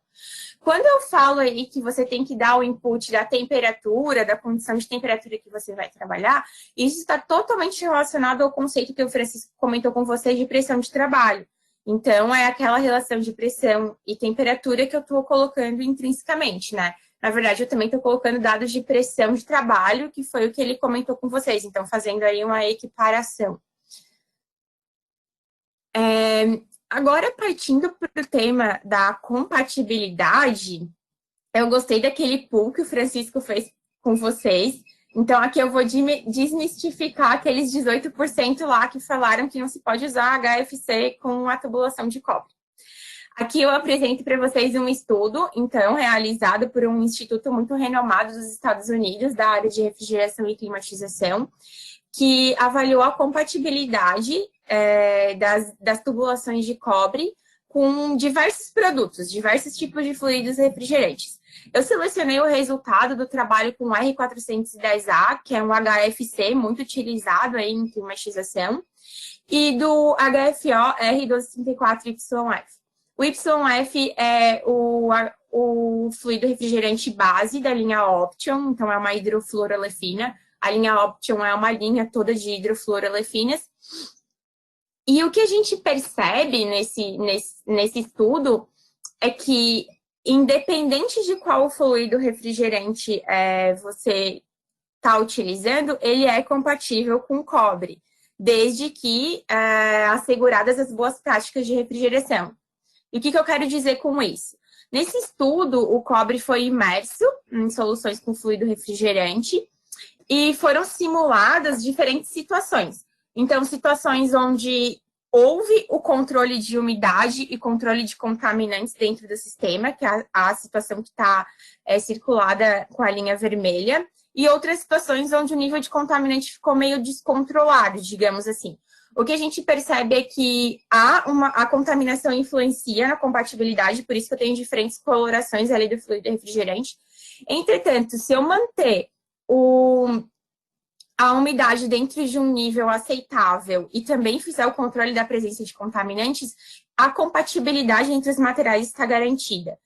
Quando eu falo aí que você tem que dar o input da temperatura, da condição de temperatura que você vai trabalhar, isso está totalmente relacionado ao conceito que o Francisco comentou com você de pressão de trabalho. Então, é aquela relação de pressão e temperatura que eu estou colocando intrinsecamente, né? Na verdade, eu também estou colocando dados de pressão de trabalho, que foi o que ele comentou com vocês. Então, fazendo aí uma equiparação. Agora, partindo para o tema da compatibilidade, eu gostei daquele pool que o Francisco fez com vocês. Então, aqui eu vou desmistificar aqueles 18% lá que falaram que não se pode usar HFC com a tubulação de cobre. Aqui eu apresento para vocês um estudo, então, realizado por um instituto muito renomado dos Estados Unidos, da área de refrigeração e climatização, que avaliou a compatibilidade das tubulações de cobre com diversos produtos, diversos tipos de fluidos refrigerantes. Eu selecionei o resultado do trabalho com o R410A, que é um HFC muito utilizado aí em climatização, e do HFO R1234YF. O YF é o fluido refrigerante base da linha Option, então é uma hidrofluorolefina. A linha Option é uma linha toda de hidrofluorolefinas. E o que a gente percebe nesse estudo é que, independente de qual fluido refrigerante você está utilizando, ele é compatível com cobre, desde que asseguradas as boas práticas de refrigeração. E o que eu quero dizer com isso? Nesse estudo, o cobre foi imerso em soluções com fluido refrigerante e foram simuladas diferentes situações. Então, situações onde houve o controle de umidade e controle de contaminantes dentro do sistema, que é a situação que está circulada com a linha vermelha, e outras situações onde o nível de contaminante ficou meio descontrolado, digamos assim. O que a gente percebe é que a contaminação influencia na compatibilidade, por isso que eu tenho diferentes colorações ali do fluido refrigerante. Entretanto, se eu manter a umidade dentro de um nível aceitável e também fizer o controle da presença de contaminantes, a compatibilidade entre os materiais está garantida.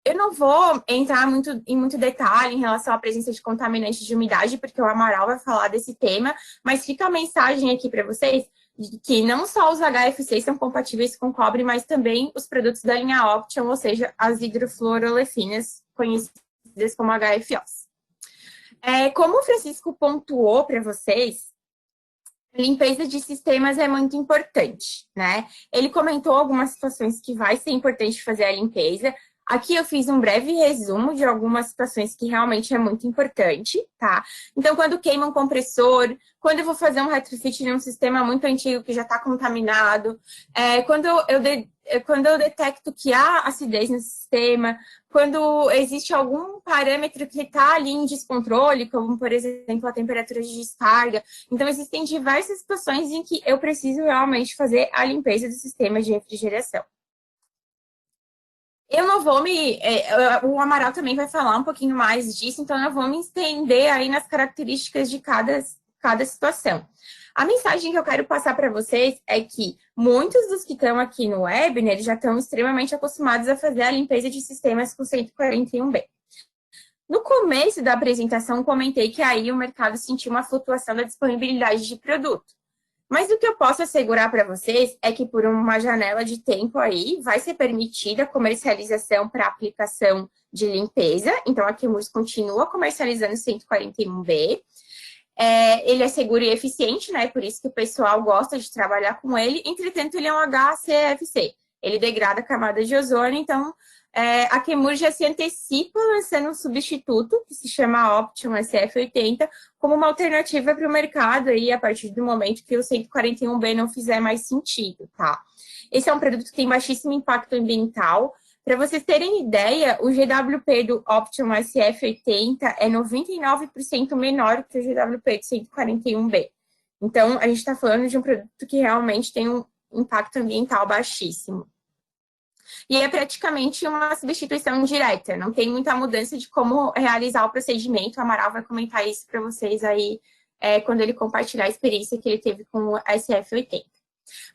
Eu não vou entrar em muito detalhe em relação à presença de contaminantes de umidade, porque o Amaral vai falar desse tema, mas fica a mensagem aqui para vocês de que não só os HFCs são compatíveis com cobre, mas também os produtos da linha Option, ou seja, as hidrofluorolefinas, conhecidas como HFOs. Como o Francisco pontuou para vocês, limpeza de sistemas é muito importante, né? Ele comentou algumas situações que vai ser importante fazer a limpeza. Aqui eu fiz um breve resumo de algumas situações que realmente é muito importante, tá? Então, quando queima um compressor, quando eu vou fazer um retrofit de um sistema muito antigo que já está contaminado, quando quando eu detecto que há acidez no sistema, quando existe algum parâmetro que está ali em descontrole, como, por exemplo, a temperatura de descarga. Então, existem diversas situações em que eu preciso realmente fazer a limpeza do sistema de refrigeração. Eu não vou o Amaral também vai falar um pouquinho mais disso, então eu vou me estender aí nas características de cada situação. A mensagem que eu quero passar para vocês é que muitos dos que estão aqui no webinar já estão extremamente acostumados a fazer a limpeza de sistemas com 141B. No começo da apresentação, comentei que aí o mercado sentiu uma flutuação da disponibilidade de produto. Mas o que eu posso assegurar para vocês é que por uma janela de tempo aí vai ser permitida a comercialização para aplicação de limpeza. Então, a Chemours continua comercializando 141B. Ele é seguro e eficiente, né? Por isso que o pessoal gosta de trabalhar com ele. Entretanto, ele é um HCFC. Ele degrada a camada de ozônio, então a Chemours já se antecipa lançando um substituto, que se chama Option SF80, como uma alternativa para o mercado aí, a partir do momento que o 141B não fizer mais sentido, tá? Esse é um produto que tem baixíssimo impacto ambiental. Para vocês terem ideia, o GWP do Option SF80 é 99% menor que o GWP do 141B. Então, a gente está falando de um produto que realmente tem um impacto ambiental baixíssimo. E é praticamente uma substituição indireta, não tem muita mudança de como realizar o procedimento. O Amaral vai comentar isso para vocês aí quando ele compartilhar a experiência que ele teve com o SF80.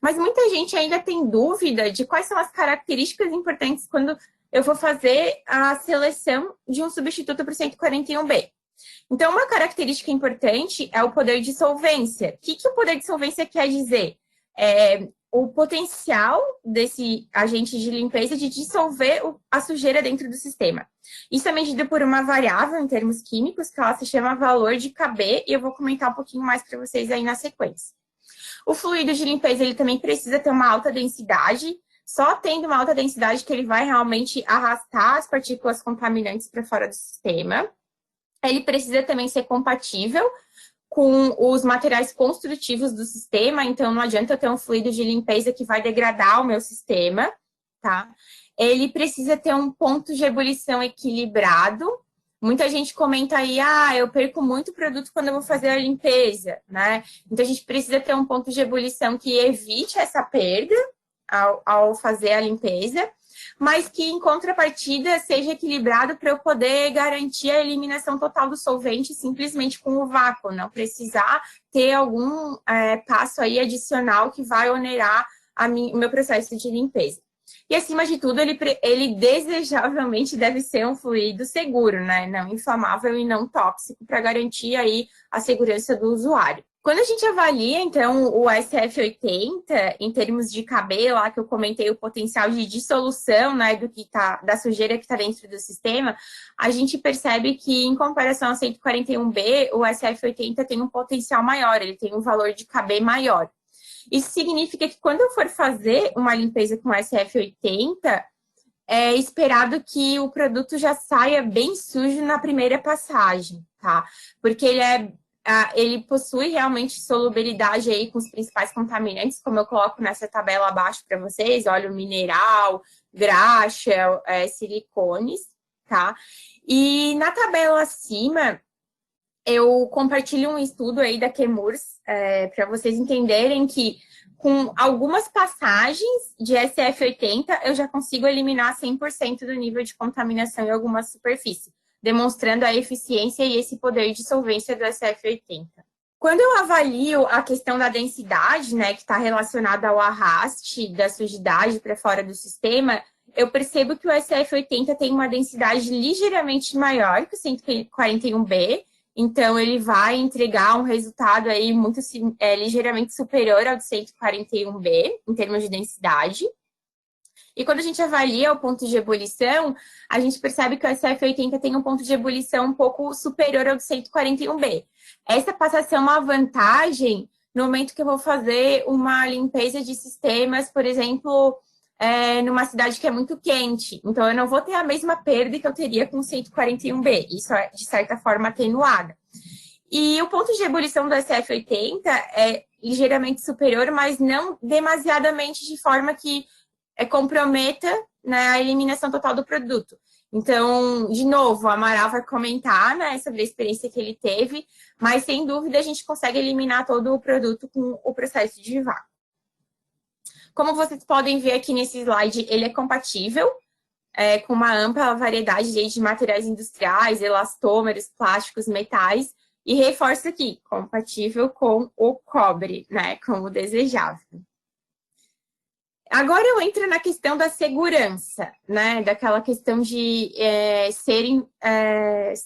Mas muita gente ainda tem dúvida de quais são as características importantes quando eu vou fazer a seleção de um substituto para o 141B. Então, uma característica importante é o poder de solvência. O que o poder de solvência quer dizer? O potencial desse agente de limpeza de dissolver a sujeira dentro do sistema. Isso é medido por uma variável em termos químicos, que ela se chama valor de KB, e eu vou comentar um pouquinho mais para vocês aí na sequência. O fluido de limpeza, ele também precisa ter uma alta densidade. Só tendo uma alta densidade que ele vai realmente arrastar as partículas contaminantes para fora do sistema. Ele precisa também ser compatível com os materiais construtivos do sistema, então não adianta eu ter um fluido de limpeza que vai degradar o meu sistema, tá? Ele precisa ter um ponto de ebulição equilibrado. Muita gente comenta aí, eu perco muito produto quando eu vou fazer a limpeza, né? Então, a gente precisa ter um ponto de ebulição que evite essa perda ao fazer a limpeza, mas que, em contrapartida, seja equilibrado para eu poder garantir a eliminação total do solvente simplesmente com o vácuo, não precisar ter algum passo aí adicional que vai onerar o meu processo de limpeza. E, acima de tudo, ele desejavelmente deve ser um fluido seguro, né? Não inflamável e não tóxico, para garantir aí a segurança do usuário. Quando a gente avalia, então, o SF80, em termos de KB, lá que eu comentei o potencial de dissolução, né, da sujeira que está dentro do sistema, a gente percebe que, em comparação ao 141B, o SF80 tem um potencial maior, ele tem um valor de KB maior. Isso significa que, quando eu for fazer uma limpeza com SF80, é esperado que o produto já saia bem sujo na primeira passagem, tá? Porque ele possui realmente solubilidade aí com os principais contaminantes, como eu coloco nessa tabela abaixo para vocês, óleo mineral, graxa, silicones, tá? E na tabela acima, eu compartilho um estudo aí da Chemours, para vocês entenderem que com algumas passagens de SF80, eu já consigo eliminar 100% do nível de contaminação em alguma superfície, demonstrando a eficiência e esse poder de solvência do SF80. Quando eu avalio a questão da densidade, né, que está relacionada ao arraste da sujidade para fora do sistema, eu percebo que o SF80 tem uma densidade ligeiramente maior que o 141B, então ele vai entregar um resultado aí ligeiramente superior ao de 141B, em termos de densidade. E quando a gente avalia o ponto de ebulição, a gente percebe que o SF80 tem um ponto de ebulição um pouco superior ao do 141B. Essa passa a ser uma vantagem no momento que eu vou fazer uma limpeza de sistemas, por exemplo, numa cidade que é muito quente. Então, eu não vou ter a mesma perda que eu teria com o 141B. Isso é, de certa forma, atenuada. E o ponto de ebulição do SF80 é ligeiramente superior, mas não demasiadamente de forma que comprometa, né, a eliminação total do produto. Então, de novo, o Amaral vai comentar, né, sobre a experiência que ele teve, mas sem dúvida a gente consegue eliminar todo o produto com o processo de vácuo. Como vocês podem ver aqui nesse slide, ele é compatível com uma ampla variedade de materiais industriais, elastômeros, plásticos, metais, e reforço aqui, compatível com o cobre, né, como desejável. Agora eu entro na questão da segurança, né, daquela questão de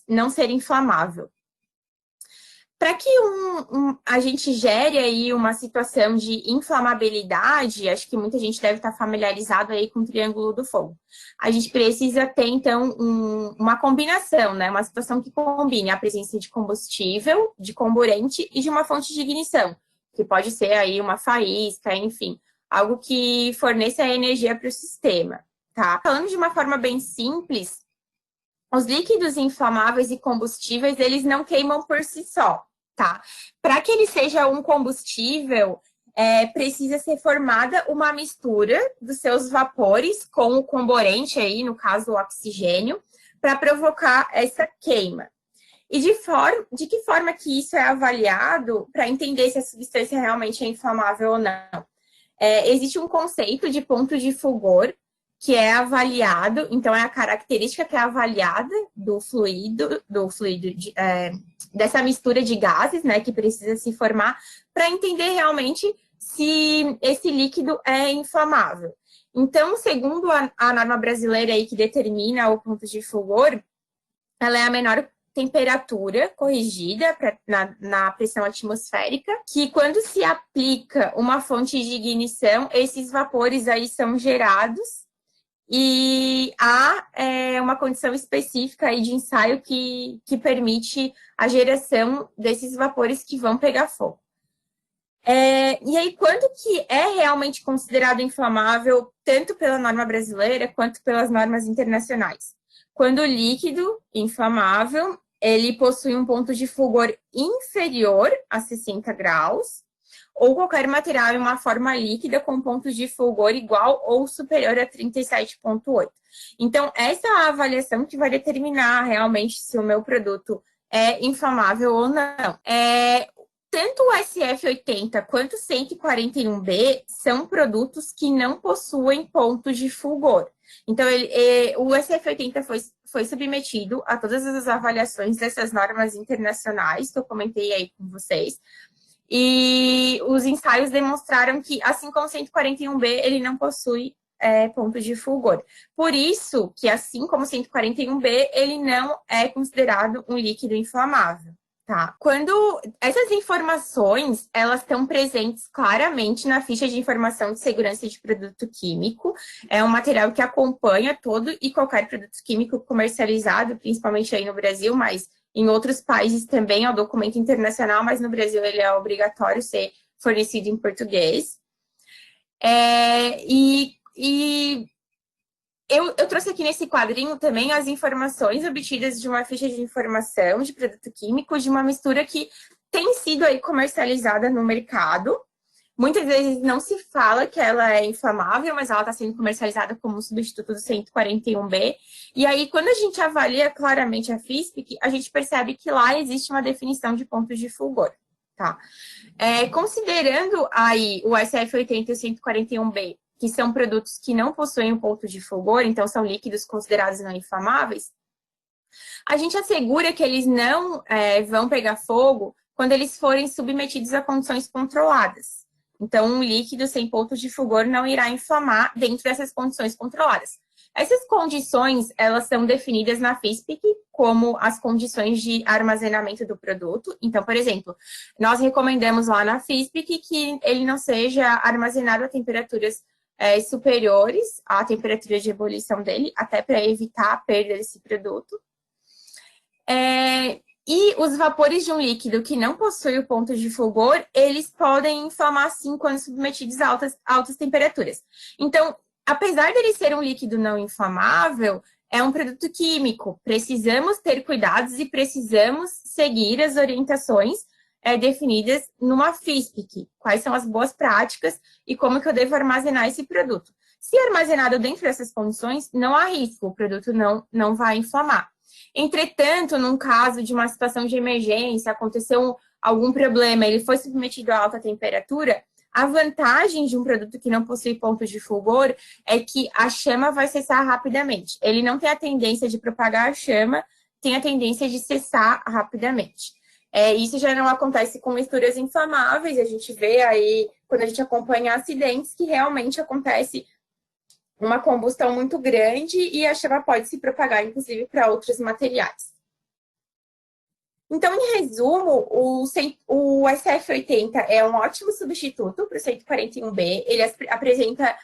não ser inflamável. Para que a gente gere aí uma situação de inflamabilidade, acho que muita gente deve estar familiarizado aí com o Triângulo do Fogo. A gente precisa ter, então, uma combinação, né? Uma situação que combine a presença de combustível, de comburente e de uma fonte de ignição, que pode ser aí uma faísca, enfim, algo que forneça energia para o sistema, tá? Falando de uma forma bem simples, os líquidos inflamáveis e combustíveis, eles não queimam por si só, tá? Para que ele seja um combustível, precisa ser formada uma mistura dos seus vapores com o comburente aí, no caso o oxigênio, para provocar essa queima. E de que forma que isso é avaliado para entender se a substância realmente é inflamável ou não? Existe um conceito de ponto de fulgor, que é avaliado, então é a característica que é avaliada do fluido dessa mistura de gases, né, que precisa se formar, para entender realmente se esse líquido é inflamável. Então, segundo a norma brasileira aí que determina o ponto de fulgor, ela é a menor temperatura corrigida na pressão atmosférica, que quando se aplica uma fonte de ignição, esses vapores aí são gerados. E há uma condição específica aí de ensaio que permite a geração desses vapores que vão pegar fogo. E aí, quando que é realmente considerado inflamável, tanto pela norma brasileira quanto pelas normas internacionais? Quando o líquido inflamável, ele possui um ponto de fulgor inferior a 60 graus, ou qualquer material em uma forma líquida com pontos de fulgor igual ou superior a 37,8. Então, essa é a avaliação que vai determinar realmente se o meu produto é inflamável ou não. Tanto o SF80 quanto o 141B são produtos que não possuem pontos de fulgor. Então, o SF80 foi submetido a todas as avaliações dessas normas internacionais que eu comentei aí com vocês. E os ensaios demonstraram que, assim como o 141B, ele não possui ponto de fulgor. Por isso que, assim como o 141B, ele não é considerado um líquido inflamável. Tá? Quando essas informações, elas estão presentes claramente na ficha de informação de segurança de produto químico, é um material que acompanha todo e qualquer produto químico comercializado, principalmente aí no Brasil, mas em outros países também é um documento internacional, mas no Brasil ele é obrigatório ser fornecido em português. Eu trouxe aqui nesse quadrinho também as informações obtidas de uma ficha de informação de produto químico, de uma mistura que tem sido aí comercializada no mercado. Muitas vezes não se fala que ela é inflamável, mas ela está sendo comercializada como um substituto do 141B. E aí, quando a gente avalia claramente a FISPIC, a gente percebe que lá existe uma definição de pontos de fulgor. Tá? Considerando aí o SF80 e o 141B, que são produtos que não possuem um ponto de fulgor, então são líquidos considerados não inflamáveis, a gente assegura que eles não vão pegar fogo quando eles forem submetidos a condições controladas. Então, um líquido sem ponto de fulgor não irá inflamar dentro dessas condições controladas. Essas condições, elas são definidas na FISPIC como as condições de armazenamento do produto. Então, por exemplo, nós recomendamos lá na FISPIC que ele não seja armazenado a temperaturas superiores à temperatura de ebulição dele, até para evitar a perda desse produto. E os vapores de um líquido que não possui o ponto de fulgor, eles podem inflamar sim quando submetidos a altas temperaturas. Então, apesar dele ser um líquido não inflamável, é um produto químico. Precisamos ter cuidados e precisamos seguir as orientações definidas numa FISPIC. Quais são as boas práticas e como que eu devo armazenar esse produto. Se armazenado dentro dessas condições, não há risco, o produto não vai inflamar. Entretanto, num caso de uma situação de emergência, aconteceu algum problema, ele foi submetido a alta temperatura, a vantagem de um produto que não possui pontos de fulgor é que a chama vai cessar rapidamente. Ele não tem a tendência de propagar a chama, tem a tendência de cessar rapidamente. Isso já não acontece com misturas inflamáveis, a gente vê aí, quando a gente acompanha acidentes, que realmente acontece uma combustão muito grande e a chama pode se propagar, inclusive, para outros materiais. Então, em resumo, o SF80 é um ótimo substituto para o 141B. Ele apresenta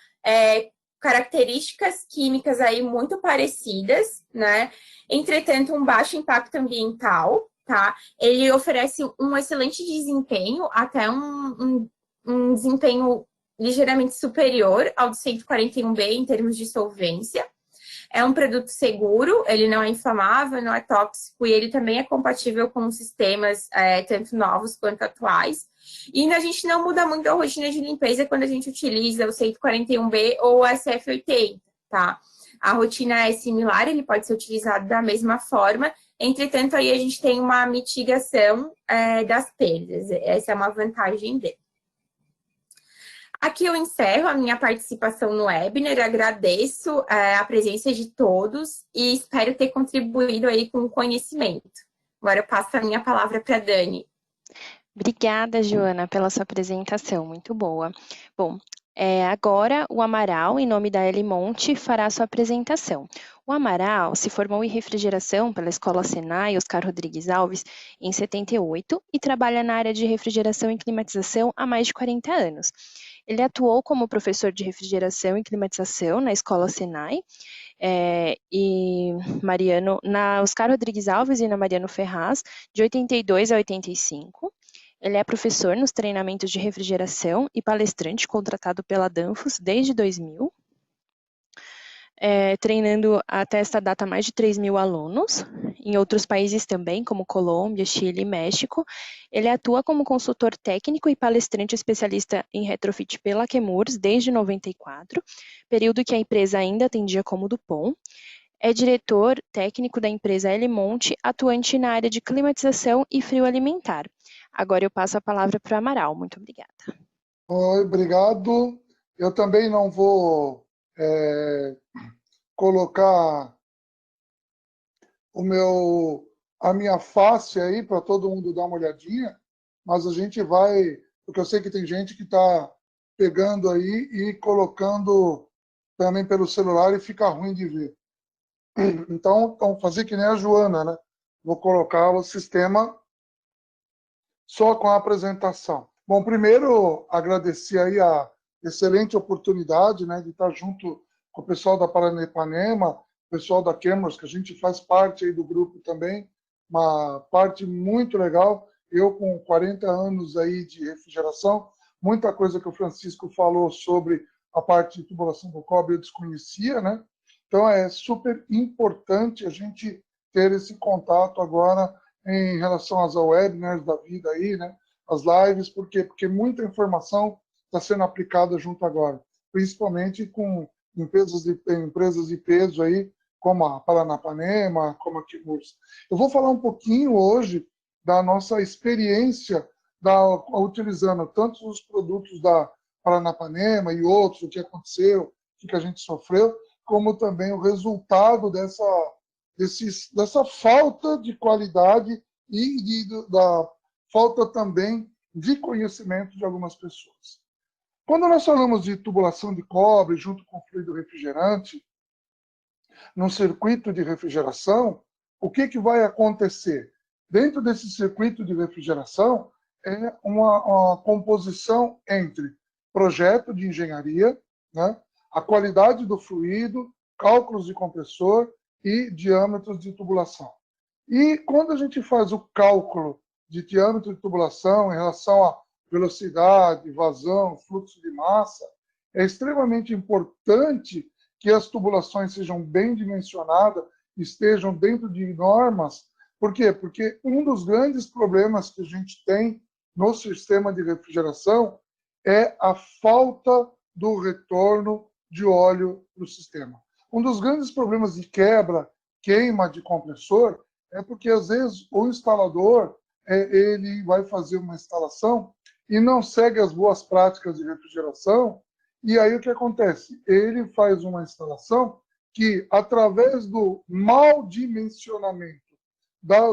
características químicas aí muito parecidas, né? Entretanto, um baixo impacto ambiental, tá? Ele oferece um excelente desempenho, até um desempenho ligeiramente superior ao do 141B em termos de solvência. É um produto seguro, ele não é inflamável, não é tóxico e ele também é compatível com sistemas tanto novos quanto atuais. E a gente não muda muito a rotina de limpeza quando a gente utiliza o 141B ou o SF80, tá? A rotina é similar, ele pode ser utilizado da mesma forma, entretanto, aí a gente tem uma mitigação das perdas. Essa é uma vantagem dele. Aqui eu encerro a minha participação no webinar, agradeço a presença de todos e espero ter contribuído aí com o conhecimento. Agora eu passo a minha palavra para a Dani. Obrigada, Joana, pela sua apresentação, muito boa. Bom, agora o Amaral, em nome da Elimonte, fará a sua apresentação. O Amaral se formou em refrigeração pela Escola Senai Oscar Rodrigues Alves em 78 e trabalha na área de refrigeração e climatização há mais de 40 anos. Ele atuou como professor de refrigeração e climatização na Escola Senai e Mariano, na Oscar Rodrigues Alves e na Mariano Ferraz, de 82 a 85. Ele é professor nos treinamentos de refrigeração e palestrante contratado pela Danfoss desde 2000, treinando até esta data mais de 3.000 alunos, em outros países também, como Colômbia, Chile e México. Ele atua como consultor técnico e palestrante especialista em retrofit pela Chemours desde 94, período que a empresa ainda atendia como Dupont. É diretor técnico da empresa Elimonte, atuante na área de climatização e frio alimentar. Agora eu passo a palavra para o Amaral. Muito obrigada. Oi, obrigado. Eu também não vou colocar a minha face aí para todo mundo dar uma olhadinha, mas a gente vai, porque eu sei que tem gente que está pegando aí e colocando também pelo celular e fica ruim de ver. Então, vamos fazer que nem a Joana, né? Vou colocar o sistema só com a apresentação. Bom, primeiro, agradecer aí a excelente oportunidade, né, de estar junto com o pessoal da Paranapanema, o pessoal da Chemours, que a gente faz parte aí do grupo também, uma parte muito legal. Eu, com 40 anos aí de refrigeração, muita coisa que o Francisco falou sobre a parte de tubulação do cobre eu desconhecia, né? Então, é super importante a gente ter esse contato agora em relação às webinars da vida aí, né? As lives, por quê? Porque muita informação está sendo aplicada junto agora, principalmente com empresas de peso aí, como a Paranapanema, como a Chemours. Eu vou falar um pouquinho hoje da nossa experiência utilizando tanto os produtos da Paranapanema e outros, o que aconteceu, o que a gente sofreu, como também o resultado dessa falta de qualidade e da falta também de conhecimento de algumas pessoas. Quando nós falamos de tubulação de cobre junto com fluido refrigerante, num circuito de refrigeração, o que vai acontecer? Dentro desse circuito de refrigeração, é uma composição entre projeto de engenharia, né, a qualidade do fluido, cálculos de compressor e diâmetros de tubulação. E quando a gente faz o cálculo de diâmetro de tubulação em relação à velocidade, vazão, fluxo de massa, é extremamente importante que as tubulações sejam bem dimensionadas, estejam dentro de normas. Por quê? Porque um dos grandes problemas que a gente tem no sistema de refrigeração é a falta do retorno de óleo para o sistema. Um dos grandes problemas de quebra, queima de compressor, é porque, às vezes, o instalador ele vai fazer uma instalação e não segue as boas práticas de refrigeração, e aí o que acontece? Ele faz uma instalação que, através do mau dimensionamento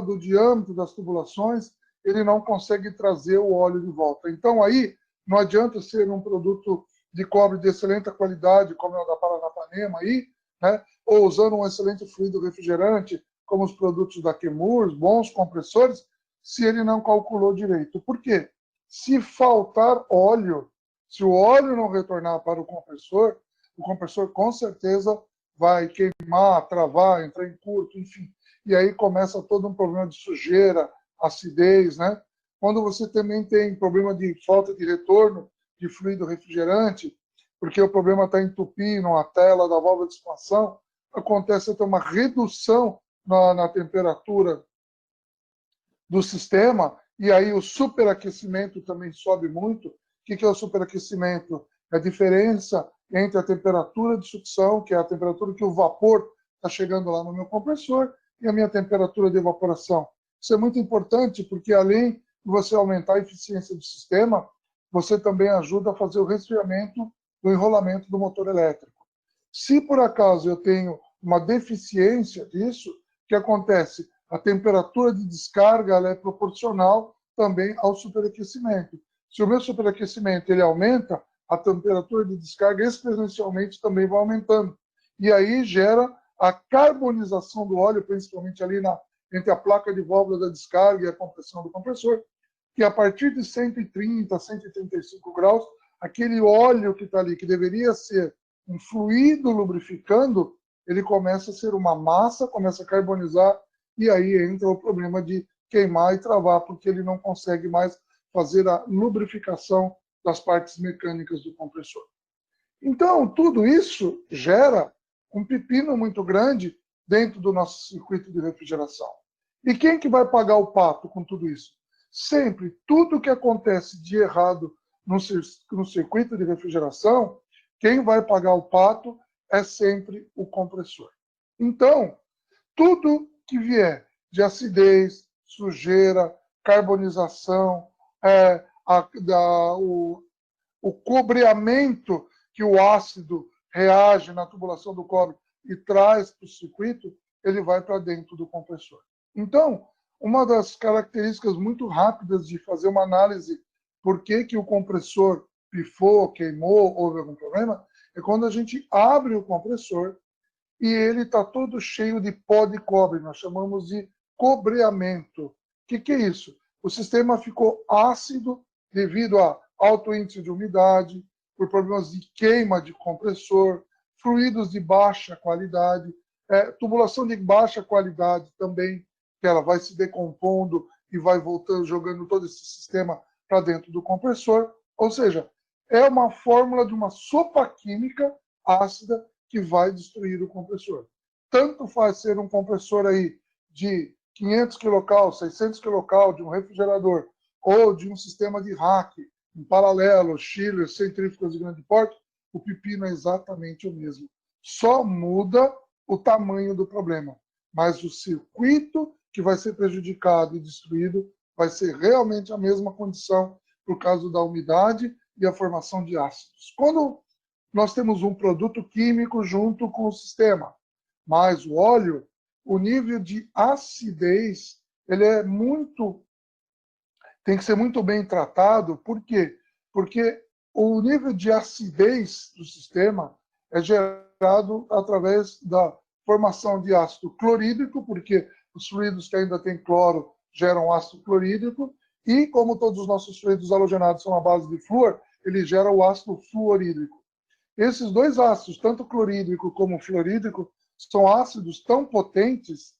do diâmetro das tubulações, ele não consegue trazer o óleo de volta. Então, aí, não adianta ser um produto de cobre de excelente qualidade, como é o da Paranapanema, aí, né? Ou usando um excelente fluido refrigerante, como os produtos da Chemours, bons compressores, se ele não calculou direito. Por quê? Se faltar óleo, se o óleo não retornar para o compressor com certeza vai queimar, travar, entrar em curto, enfim. E aí começa todo um problema de sujeira, acidez, né? Quando você também tem problema de falta de retorno de fluido refrigerante, porque o problema está entupindo a tela da válvula de expansão, acontece até uma redução na temperatura do sistema, e aí o superaquecimento também sobe muito. O que é o superaquecimento? É a diferença entre a temperatura de sucção, que é a temperatura que o vapor está chegando lá no meu compressor, e a minha temperatura de evaporação. Isso é muito importante, porque além de você aumentar a eficiência do sistema, você também ajuda a fazer o resfriamento do enrolamento do motor elétrico. Se por acaso eu tenho uma deficiência disso, o que acontece? A temperatura de descarga ela é proporcional também ao superaquecimento. Se o meu superaquecimento ele aumenta, a temperatura de descarga exponencialmente também vai aumentando. E aí gera a carbonização do óleo, principalmente ali entre a placa de válvula da descarga e a compressão do compressor, que a partir de 130, 135 graus, aquele óleo que está ali, que deveria ser um fluido lubrificando, ele começa a ser uma massa, começa a carbonizar, e aí entra o problema de queimar e travar, porque ele não consegue mais fazer a lubrificação das partes mecânicas do compressor. Então, tudo isso gera um pepino muito grande dentro do nosso circuito de refrigeração. E quem que vai pagar o pato com tudo isso? Sempre, tudo que acontece de errado no circuito de refrigeração, quem vai pagar o pato é sempre o compressor. Então, tudo que vier de acidez, sujeira, carbonização, o cobreamento que o ácido reage na tubulação do cobre e traz para o circuito, ele vai para dentro do compressor. Então, uma das características muito rápidas de fazer uma análise por que o compressor pifou, queimou, houve algum problema, é quando a gente abre o compressor e ele está todo cheio de pó de cobre, nós chamamos de cobreamento. O que é isso? O sistema ficou ácido devido a alto índice de umidade, por problemas de queima de compressor, fluidos de baixa qualidade, tubulação de baixa qualidade também, que ela vai se decompondo e vai voltando, jogando todo esse sistema para dentro do compressor. Ou seja, é uma fórmula de uma sopa química ácida que vai destruir o compressor. Tanto faz ser um compressor aí de 500 kcal, 600 kcal de um refrigerador ou de um sistema de rack em paralelo, chillers, centrífugas de grande porte, o pepino é exatamente o mesmo. Só muda o tamanho do problema, mas o circuito que vai ser prejudicado e destruído vai ser realmente a mesma condição por causa da umidade e a formação de ácidos. Quando nós temos um produto químico junto com o sistema, mais o óleo, o nível de acidez ele tem que ser muito bem tratado. Por quê? Porque o nível de acidez do sistema é gerado através da formação de ácido clorídrico, porque os fluidos que ainda têm cloro geram ácido clorídrico, e como todos os nossos fluidos halogenados são à base de flúor, ele gera o ácido fluorídrico. Esses dois ácidos, tanto clorídrico como fluorídrico, são ácidos tão potentes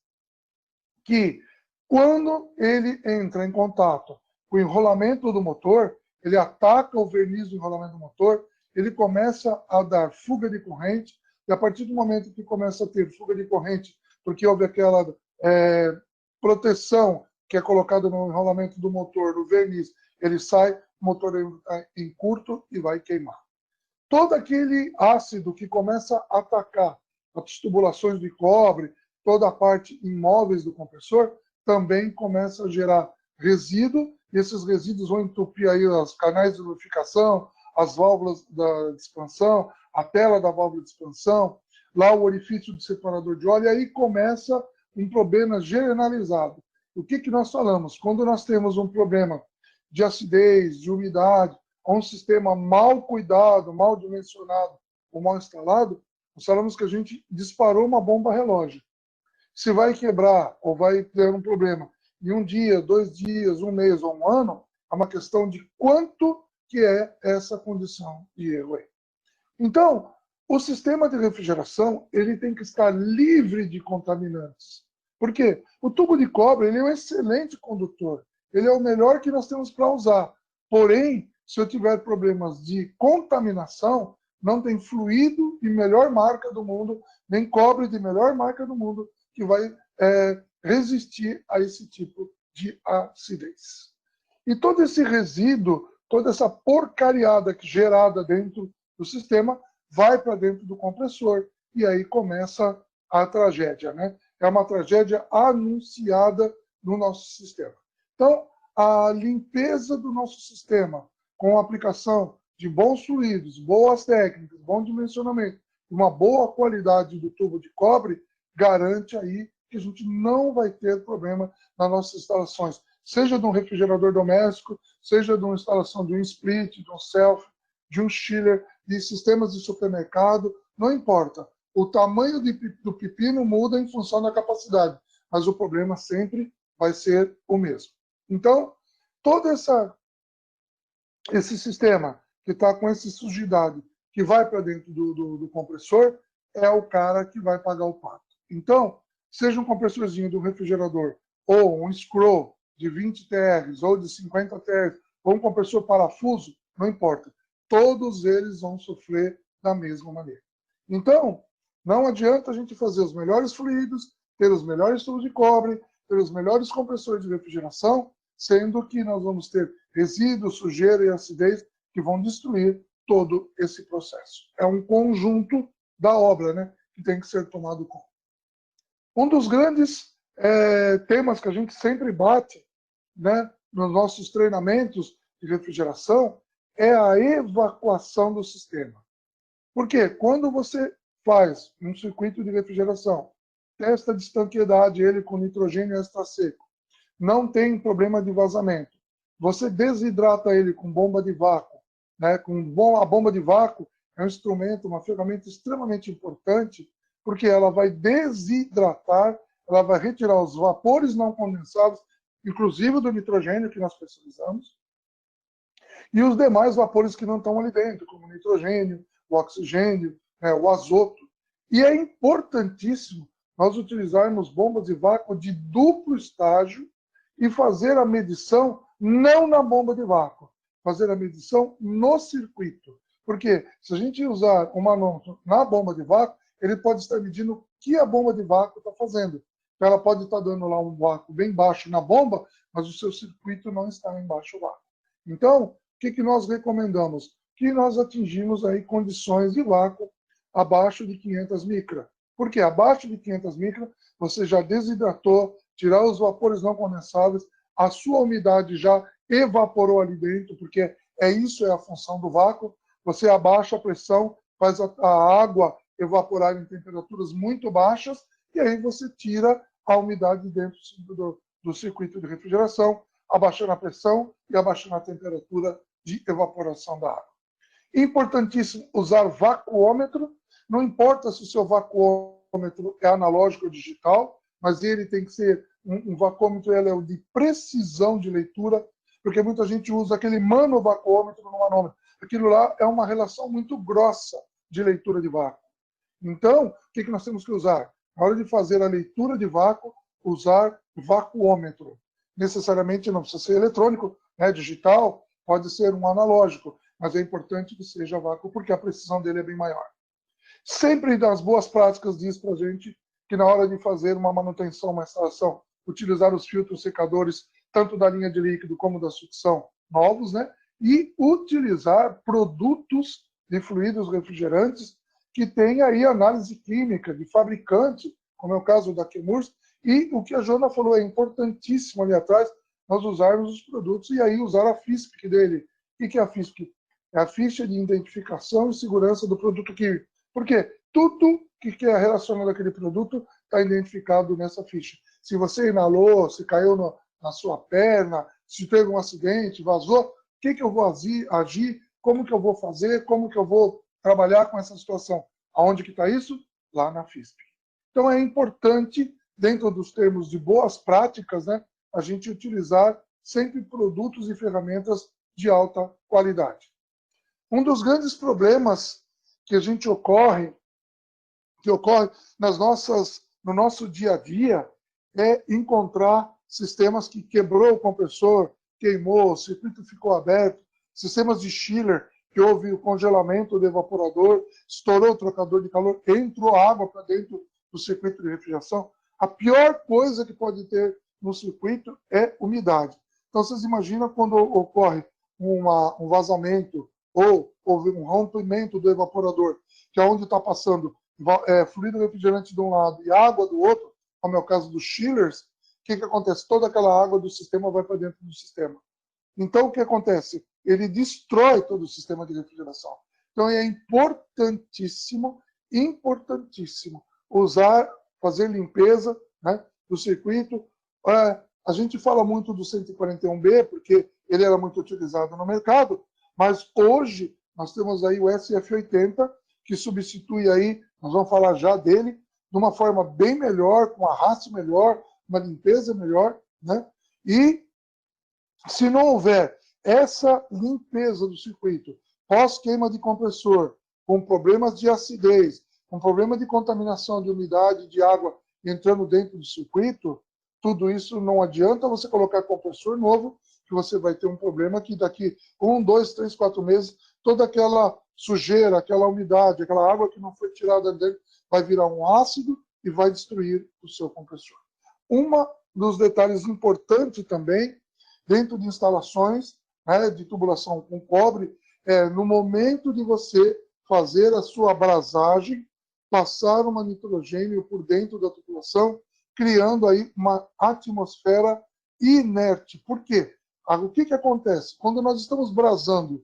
que, quando ele entra em contato com o enrolamento do motor, ele ataca o verniz do enrolamento do motor, ele começa a dar fuga de corrente, e a partir do momento que começa a ter fuga de corrente, porque houve aquela proteção que é colocada no enrolamento do motor, no verniz, ele sai, o motor entra em curto e vai queimar. todo aquele ácido que começa a atacar as tubulações de cobre, toda a parte imóveis do compressor, também começa a gerar resíduo, e esses resíduos vão entupir aí os canais de lubrificação, as válvulas de expansão, a tela da válvula de expansão, lá o orifício do separador de óleo, e aí começa um problema generalizado. O que nós falamos? Quando nós temos um problema de acidez, de umidade, ou um sistema mal cuidado, mal dimensionado ou mal instalado, nós falamos que a gente disparou uma bomba relógio. Se vai quebrar ou vai ter um problema em um dia, 2 dias, 1 mês ou 1 ano, é uma questão de quanto que é essa condição de erro aí. Então, o sistema de refrigeração ele tem que estar livre de contaminantes. Por quê? O tubo de cobre ele é um excelente condutor. Ele é o melhor que nós temos para usar. Porém, se eu tiver problemas de contaminação, não tem fluido de melhor marca do mundo, nem cobre de melhor marca do mundo que vai resistir a esse tipo de acidez. E todo esse resíduo, toda essa porcariada gerada dentro do sistema, vai para dentro do compressor. E aí começa a tragédia, né? É uma tragédia anunciada no nosso sistema. Então, a limpeza do nosso sistema, com a aplicação de bons fluidos, boas técnicas, bom dimensionamento, uma boa qualidade do tubo de cobre, garante aí que a gente não vai ter problema nas nossas instalações, seja de um refrigerador doméstico, seja de uma instalação de um split, de um self, de um chiller, de sistemas de supermercado, não importa. O tamanho do pepino muda em função da capacidade, mas o problema sempre vai ser o mesmo. Então, todo esse sistema que está com essa sujidade que vai para dentro do compressor é o cara que vai pagar o pato. Então, seja um compressorzinho do refrigerador ou um scroll de 20 TRs ou de 50 TRs ou um compressor parafuso, não importa. Todos eles vão sofrer da mesma maneira. Então, não adianta a gente fazer os melhores fluidos, ter os melhores tubos de cobre, ter os melhores compressores de refrigeração, sendo que nós vamos ter resíduos, sujeira e acidez que vão destruir todo esse processo. É um conjunto da obra, né, que tem que ser tomado conta. Um dos grandes temas que a gente sempre bate, né, nos nossos treinamentos de refrigeração é a evacuação do sistema. Porque quando você faz um circuito de refrigeração, testa de estanqueidade ele com nitrogênio extra seco, não tem problema de vazamento, você desidrata ele com bomba de vácuo, né? A bomba de vácuo é um instrumento, uma ferramenta extremamente importante, porque ela vai desidratar, ela vai retirar os vapores não condensados, inclusive do nitrogênio que nós precisamos, e os demais vapores que não estão ali dentro, como o nitrogênio, o oxigênio, o azoto. E é importantíssimo nós utilizarmos bombas de vácuo de duplo estágio e fazer a medição não na bomba de vácuo, fazer a medição no circuito. Porque se a gente usar um manômetro na bomba de vácuo, ele pode estar medindo o que a bomba de vácuo está fazendo. Então, ela pode estar dando lá um vácuo bem baixo na bomba, mas o seu circuito não está em baixo vácuo. Então, o que nós recomendamos? Que nós atingimos aí condições de vácuo abaixo de 500 micra. Porque abaixo de 500 micra, você já desidratou, tirar os vapores não condensáveis, a sua umidade já evaporou ali dentro, porque isso é a função do vácuo. Você abaixa a pressão, faz a água evaporar em temperaturas muito baixas, e aí você tira a umidade dentro do circuito de refrigeração, abaixando a pressão e abaixando a temperatura de evaporação da água. Importantíssimo usar vacuômetro, não importa se o seu vacuômetro é analógico ou digital, mas ele tem que ser um vacuômetro de precisão de leitura, porque muita gente usa aquele manovacuômetro no manômetro. Aquilo lá é uma relação muito grossa de leitura de vácuo. Então, o que nós temos que usar? Na hora de fazer a leitura de vácuo, usar vacuômetro. Necessariamente não precisa ser eletrônico, né, digital, pode ser um analógico, mas é importante que seja vácuo, porque a precisão dele é bem maior. Sempre das boas práticas diz para a gente que na hora de fazer uma manutenção, uma instalação, utilizar os filtros secadores, tanto da linha de líquido como da sucção novos, né? E utilizar produtos de fluidos refrigerantes que tem aí análise química de fabricante, como é o caso da Chemours, e o que a Joana falou é importantíssimo ali atrás, nós usarmos os produtos e aí usar a FISP dele. O que é a FISP? É a ficha de identificação e segurança do produto químico. Por quê? Tudo que é relacionado àquele produto está identificado nessa ficha. Se você inalou, se caiu na sua perna, se teve um acidente, vazou, o que eu vou agir, como que eu vou fazer, como que eu vou trabalhar com essa situação. Aonde que está isso? Lá na FISP. Então é importante, dentro dos termos de boas práticas, né, a gente utilizar sempre produtos e ferramentas de alta qualidade. Um dos grandes problemas que a gente ocorre no nosso dia a dia é encontrar sistemas que quebrou o compressor, queimou, o circuito ficou aberto, sistemas de chiller, que houve o congelamento do evaporador, estourou o trocador de calor, entrou água para dentro do circuito de refrigeração. A pior coisa que pode ter no circuito é umidade. Então, vocês imaginam quando ocorre um vazamento ou houve um rompimento do evaporador, que é onde está passando fluido refrigerante de um lado e água do outro, como é o caso dos chillers, o que acontece? Toda aquela água do sistema vai para dentro do sistema. Então, o que acontece? Ele destrói todo o sistema de refrigeração. Então, é importantíssimo fazer limpeza, né, do circuito. A gente fala muito do 141B, porque ele era muito utilizado no mercado, mas hoje nós temos aí o SF80, que substitui aí, nós vamos falar já dele, de uma forma bem melhor, com arraste melhor, uma limpeza melhor, né? E se não houver essa limpeza do circuito, pós-queima de compressor, com problemas de acidez, com problema de contaminação de umidade, de água entrando dentro do circuito, tudo isso não adianta você colocar compressor novo, que você vai ter um problema que daqui 1, 2, 3, 4 meses, toda aquela sujeira, aquela umidade, aquela água que não foi tirada dentro, vai virar um ácido e vai destruir o seu compressor. Um dos detalhes importantes também, dentro de instalações, né, de tubulação com cobre, no momento de você fazer a sua abrasagem, passar uma nitrogênio por dentro da tubulação, criando aí uma atmosfera inerte. Por quê? O que acontece? Quando nós estamos brasando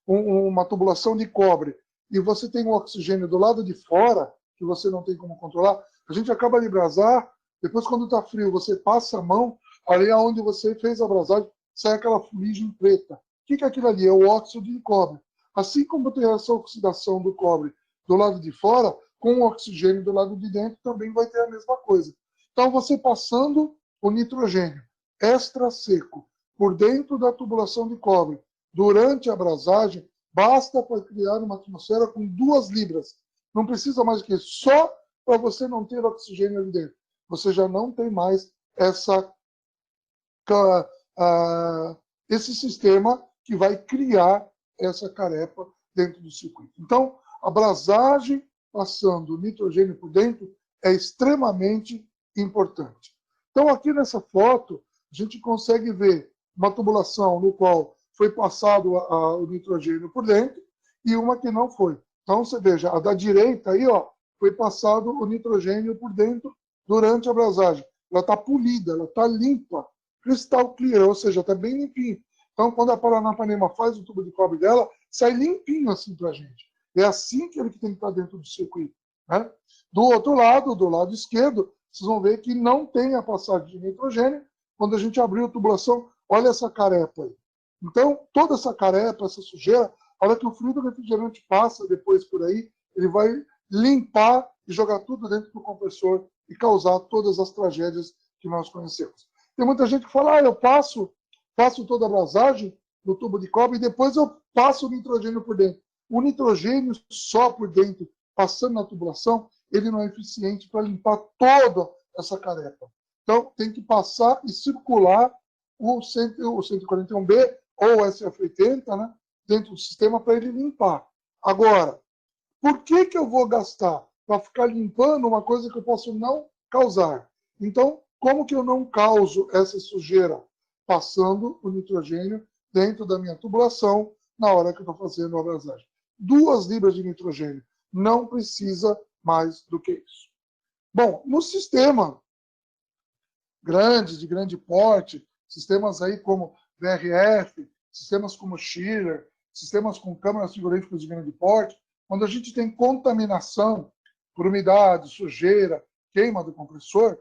uma tubulação de cobre e você tem um oxigênio do lado de fora, que você não tem como controlar, a gente acaba de brasar, depois quando está frio, você passa a mão, ali onde você fez a brasagem, sai aquela fuligem preta. O que é aquilo ali? É o óxido de cobre. Assim como tem essa oxidação do cobre do lado de fora, com o oxigênio do lado de dentro também vai ter a mesma coisa. Então, você passando o nitrogênio extra seco por dentro da tubulação de cobre durante a abrasagem, basta para criar uma atmosfera com 2 libras. Não precisa mais do que isso, só para você não ter oxigênio ali dentro. Você já não tem mais esse sistema que vai criar essa carepa dentro do circuito. Então, a abrasagem passando nitrogênio por dentro é extremamente importante. Então, aqui nessa foto, a gente consegue ver uma tubulação no qual foi passado o nitrogênio por dentro e uma que não foi. Então, você veja, a da direita aí, ó, foi passado o nitrogênio por dentro durante a abrasagem. Ela está polida, ela está limpa, crystal clear, ou seja, está bem limpinho. Então, quando a Paranapanema faz o tubo de cobre dela, sai limpinho assim para a gente. É assim que ele tem que estar dentro do circuito, né? Do outro lado, do lado esquerdo, vocês vão ver que não tem a passagem de nitrogênio. Quando a gente abriu a tubulação, olha essa carepa aí. Então, toda essa carepa, essa sujeira, a hora que o fluido refrigerante passa depois por aí, ele vai limpar e jogar tudo dentro do compressor e causar todas as tragédias que nós conhecemos. Tem muita gente que fala, eu faço toda a abrasagem no tubo de cobre e depois eu passo o nitrogênio por dentro. O nitrogênio só por dentro, passando na tubulação, ele não é eficiente para limpar toda essa carepa. Então, tem que passar e circular o 141B ou o SF80, né, dentro do sistema para ele limpar. Agora, por que eu vou gastar para ficar limpando uma coisa que eu posso não causar? Então, como que eu não causo essa sujeira? Passando o nitrogênio dentro da minha tubulação na hora que eu estou fazendo a abrasagem. 2 libras de nitrogênio. Não precisa mais do que isso. Bom, no sistema grande, de grande porte, sistemas aí como VRF, sistemas como Chiller, sistemas com câmaras frigoríficas de grande porte, quando a gente tem contaminação por umidade, sujeira, queima do compressor,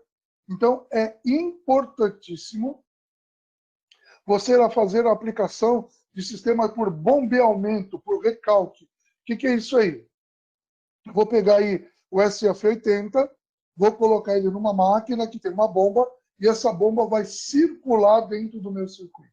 então é importantíssimo você fazer a aplicação de sistema por bombeamento, por recalque. O que é isso aí? Eu vou pegar aí o SF80, vou colocar ele numa máquina que tem uma bomba, e essa bomba vai circular dentro do meu circuito.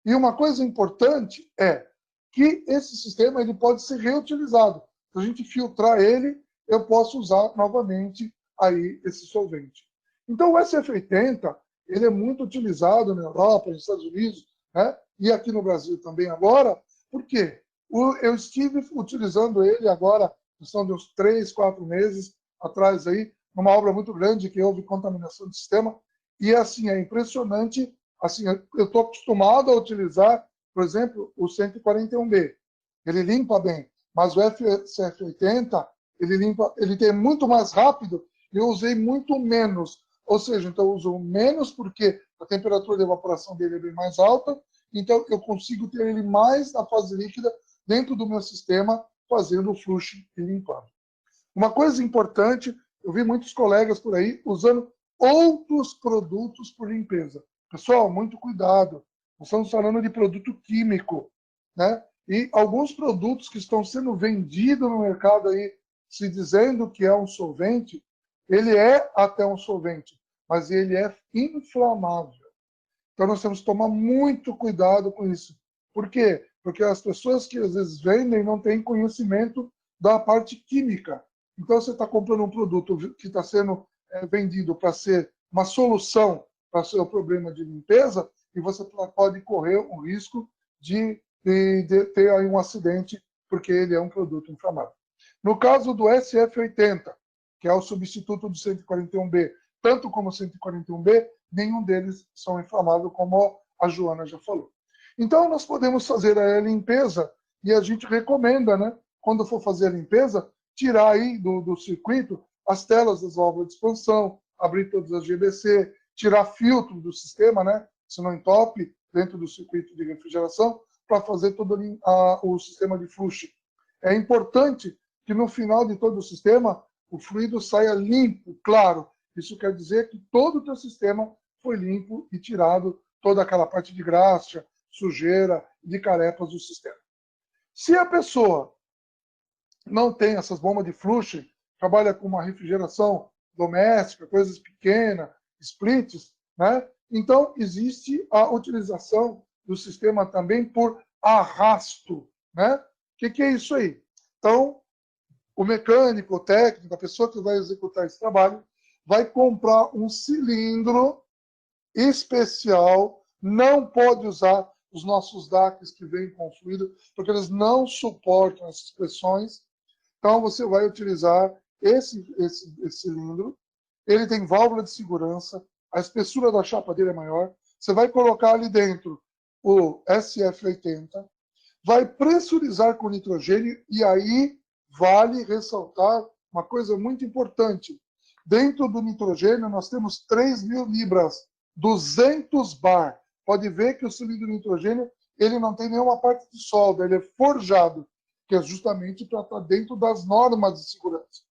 E uma coisa importante é que esse sistema ele pode ser reutilizado. Se a gente filtrar ele, eu posso usar novamente aí esse solvente. Então o SF80 ele é muito utilizado na Europa, nos Estados Unidos, né? E aqui no Brasil também agora. Por quê? Eu estive utilizando ele agora, questão de uns 3, 4 meses atrás aí, numa obra muito grande que houve contaminação do sistema. E assim, é impressionante. Assim, eu estou acostumado a utilizar, por exemplo, o 141B. Ele limpa bem, mas o SF80, ele tem muito mais rápido e eu usei muito menos. Ou seja, então eu uso menos porque a temperatura de evaporação dele é bem mais alta, então eu consigo ter ele mais na fase líquida dentro do meu sistema, fazendo o fluxo e limpando. Uma coisa importante, eu vi muitos colegas por aí usando outros produtos por limpeza. Pessoal, muito cuidado. Nós estamos falando de produto químico, né? E alguns produtos que estão sendo vendidos no mercado aí, se dizendo que é um solvente, ele é até um solvente, mas ele é inflamável. Então nós temos que tomar muito cuidado com isso. Por quê? Porque as pessoas que às vezes vendem não têm conhecimento da parte química. Então você está comprando um produto que está sendo vendido para ser uma solução para o seu problema de limpeza e você pode correr o risco de ter aí um acidente porque ele é um produto inflamável. No caso do SF80, que é o substituto do 141B, tanto como o 141B, nenhum deles são inflamáveis, como a Joana já falou. Então, nós podemos fazer a limpeza, e a gente recomenda, né, quando for fazer a limpeza, tirar aí do circuito as telas das válvulas de expansão, abrir todas as GBC, tirar filtro do sistema, né, se não entope, dentro do circuito de refrigeração, para fazer todo o sistema de fluxo. É importante que no final de todo o sistema, o fluido saia limpo, claro. Isso quer dizer que todo o teu sistema foi limpo e tirado toda aquela parte de graxa, sujeira, de carepas do sistema. Se a pessoa não tem essas bombas de fluxo, trabalha com uma refrigeração doméstica, coisas pequenas, splits, né? Então existe a utilização do sistema também por arrasto, né? O que é isso aí? Então, o mecânico, o técnico, a pessoa que vai executar esse trabalho, vai comprar um cilindro especial, não pode usar os nossos DACs que vêm com fluido, porque eles não suportam essas pressões. Então, você vai utilizar esse cilindro. Ele tem válvula de segurança, a espessura da chapa dele é maior. Você vai colocar ali dentro o SF80, vai pressurizar com nitrogênio, e aí vale ressaltar uma coisa muito importante. Dentro do nitrogênio, nós temos 3.000 libras, 200 bar. Pode ver que o cilindro de nitrogênio ele não tem nenhuma parte de solda, ele é forjado, que é justamente para estar dentro das normas de segurança.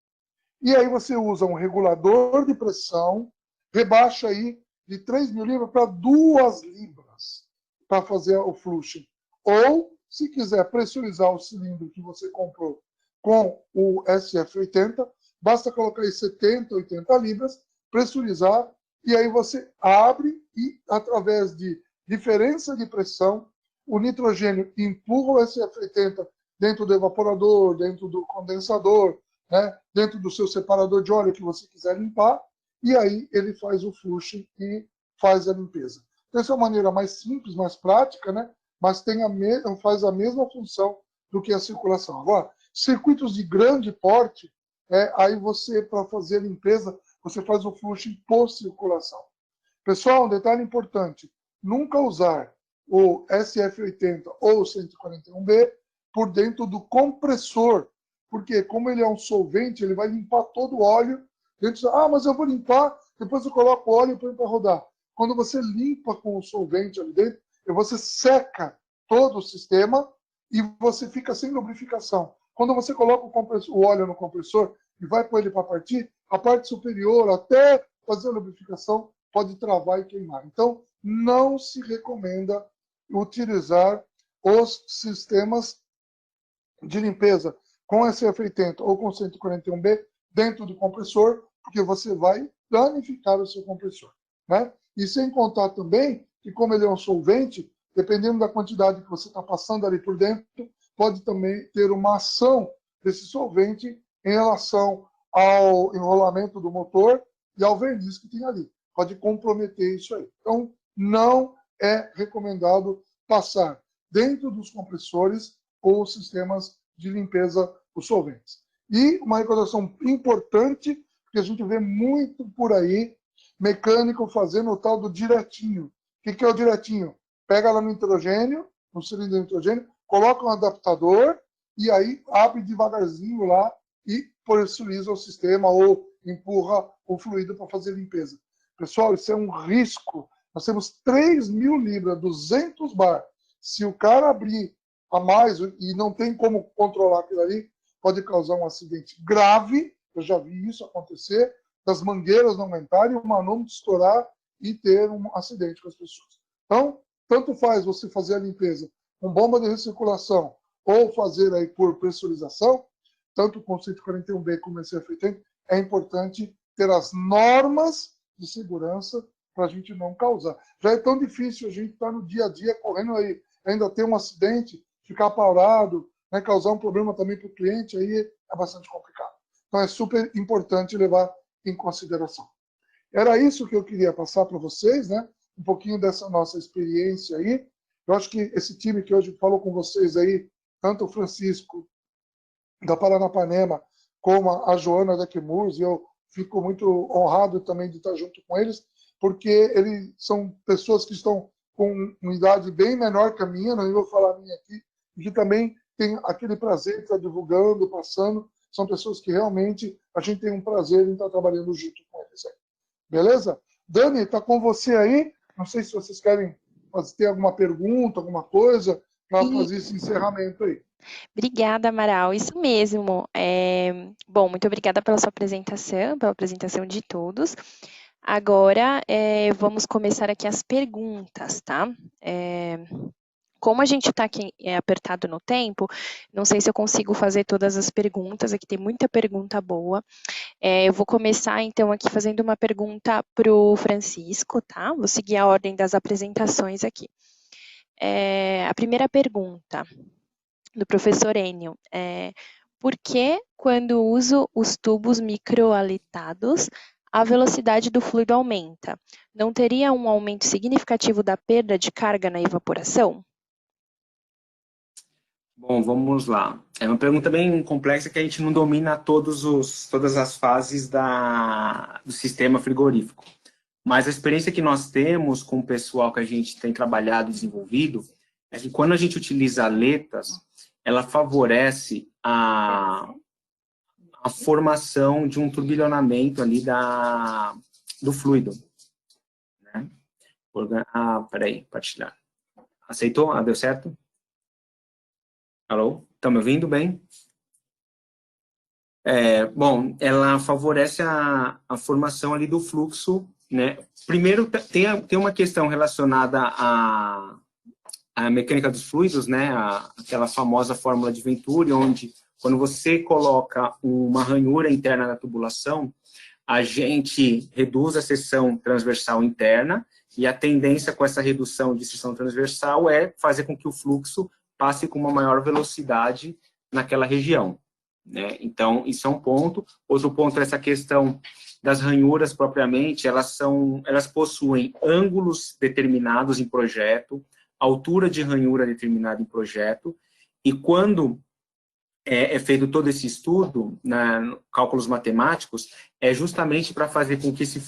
E aí você usa um regulador de pressão, rebaixa aí de 3.000 libras para 2 libras para fazer o fluxo. Ou, se quiser pressurizar o cilindro que você comprou com o SF80, basta colocar aí 70, 80 libras, pressurizar, e aí você abre e, através de diferença de pressão, o nitrogênio empurra o SF80 dentro do evaporador, dentro do condensador, né, dentro do seu separador de óleo que você quiser limpar, e aí ele faz o fluxo e faz a limpeza. Então, essa é uma maneira mais simples, mais prática, né, mas faz a mesma função do que a circulação. Agora, circuitos de grande porte, aí você, para fazer a limpeza, você faz o fluxo por circulação. Pessoal, um detalhe importante, nunca usar o SF80 ou o 141B por dentro do compressor, porque como ele é um solvente, ele vai limpar todo o óleo. Mas eu vou limpar, depois eu coloco o óleo e ponho para rodar. Quando você limpa com o solvente ali dentro, você seca todo o sistema e você fica sem lubrificação. Quando você coloca o óleo no compressor e vai pôr ele para partir, a parte superior, até fazer a lubrificação, pode travar e queimar. Então, não se recomenda utilizar os sistemas de limpeza com SF80 ou com 141B dentro do compressor, porque você vai danificar o seu compressor, né? E sem contar também que, como ele é um solvente, dependendo da quantidade que você está passando ali por dentro, pode também ter uma ação desse solvente em relação ao enrolamento do motor e ao verniz que tem ali. Pode comprometer isso aí. Então, não é recomendado passar dentro dos compressores ou sistemas de limpeza os solventes. E uma recomendação importante, que a gente vê muito por aí, mecânico fazendo o tal do diretinho. O que é o diretinho? Pega lá no nitrogênio, no cilindro de nitrogênio, coloca um adaptador e aí abre devagarzinho lá e pressuriza o sistema ou empurra o fluido para fazer limpeza. Pessoal, isso é um risco. Nós temos 3.000 libras, 200 bar. Se o cara abrir a mais e não tem como controlar aquilo ali, pode causar um acidente grave. Eu já vi isso acontecer, das mangueiras não aumentarem, o manômetro estourar e ter um acidente com as pessoas. Então, tanto faz você fazer a limpeza com bomba de recirculação ou fazer aí por pressurização, tanto com 141B como SF80, é importante ter as normas de segurança para a gente não causar. Já é tão difícil a gente estar no dia a dia correndo aí, ainda ter um acidente, ficar parado, né, causar um problema também para o cliente, aí é bastante complicado. Então é super importante levar em consideração. Era isso que eu queria passar para vocês, né? Um pouquinho dessa nossa experiência aí. Eu acho que esse time que hoje falou com vocês aí, tanto o Francisco da Paranapanema, como a Joana da Quimurs, e eu fico muito honrado também de estar junto com eles, porque eles são pessoas que estão com uma idade bem menor que a minha, não vou falar a minha aqui, e que também tem aquele prazer de estar divulgando, passando. São pessoas que realmente a gente tem um prazer em estar trabalhando junto com eles aí. Beleza? Dani, está com você aí. Não sei se vocês querem ter alguma pergunta, alguma coisa, para fazer esse encerramento aí. Obrigada, Amaral. Isso mesmo. Bom, muito obrigada pela sua apresentação, pela apresentação de todos. Agora, vamos começar aqui as perguntas, tá? Como a gente está aqui apertado no tempo, não sei se eu consigo fazer todas as perguntas, aqui tem muita pergunta boa. Eu vou começar, então, aqui fazendo uma pergunta para o Francisco, tá? Vou seguir a ordem das apresentações aqui. A primeira pergunta, do professor Enio, por que, quando uso os tubos microalitados, a velocidade do fluido aumenta? Não teria um aumento significativo da perda de carga na evaporação? Bom, vamos lá. É uma pergunta bem complexa que a gente não domina todas as fases do sistema frigorífico. Mas a experiência que nós temos com o pessoal que a gente tem trabalhado e desenvolvido é que quando a gente utiliza aletas, ela favorece a formação de um turbilhonamento ali do fluido. Né? Peraí, partilhar. Aceitou? Deu certo? Alô? Estão me ouvindo bem? Bom, ela favorece a formação ali do fluxo, né? Primeiro, tem uma questão relacionada à mecânica dos fluidos, né? Aquela famosa fórmula de Venturi, onde quando você coloca uma ranhura interna na tubulação, a gente reduz a seção transversal interna, e a tendência com essa redução de seção transversal é fazer com que o fluxo passe com uma maior velocidade naquela região, né? Então, isso é um ponto. Outro ponto é essa questão das ranhuras propriamente, elas possuem ângulos determinados em projeto, altura de ranhura determinada em projeto, e quando é feito todo esse estudo, cálculos matemáticos, é justamente para fazer com que esse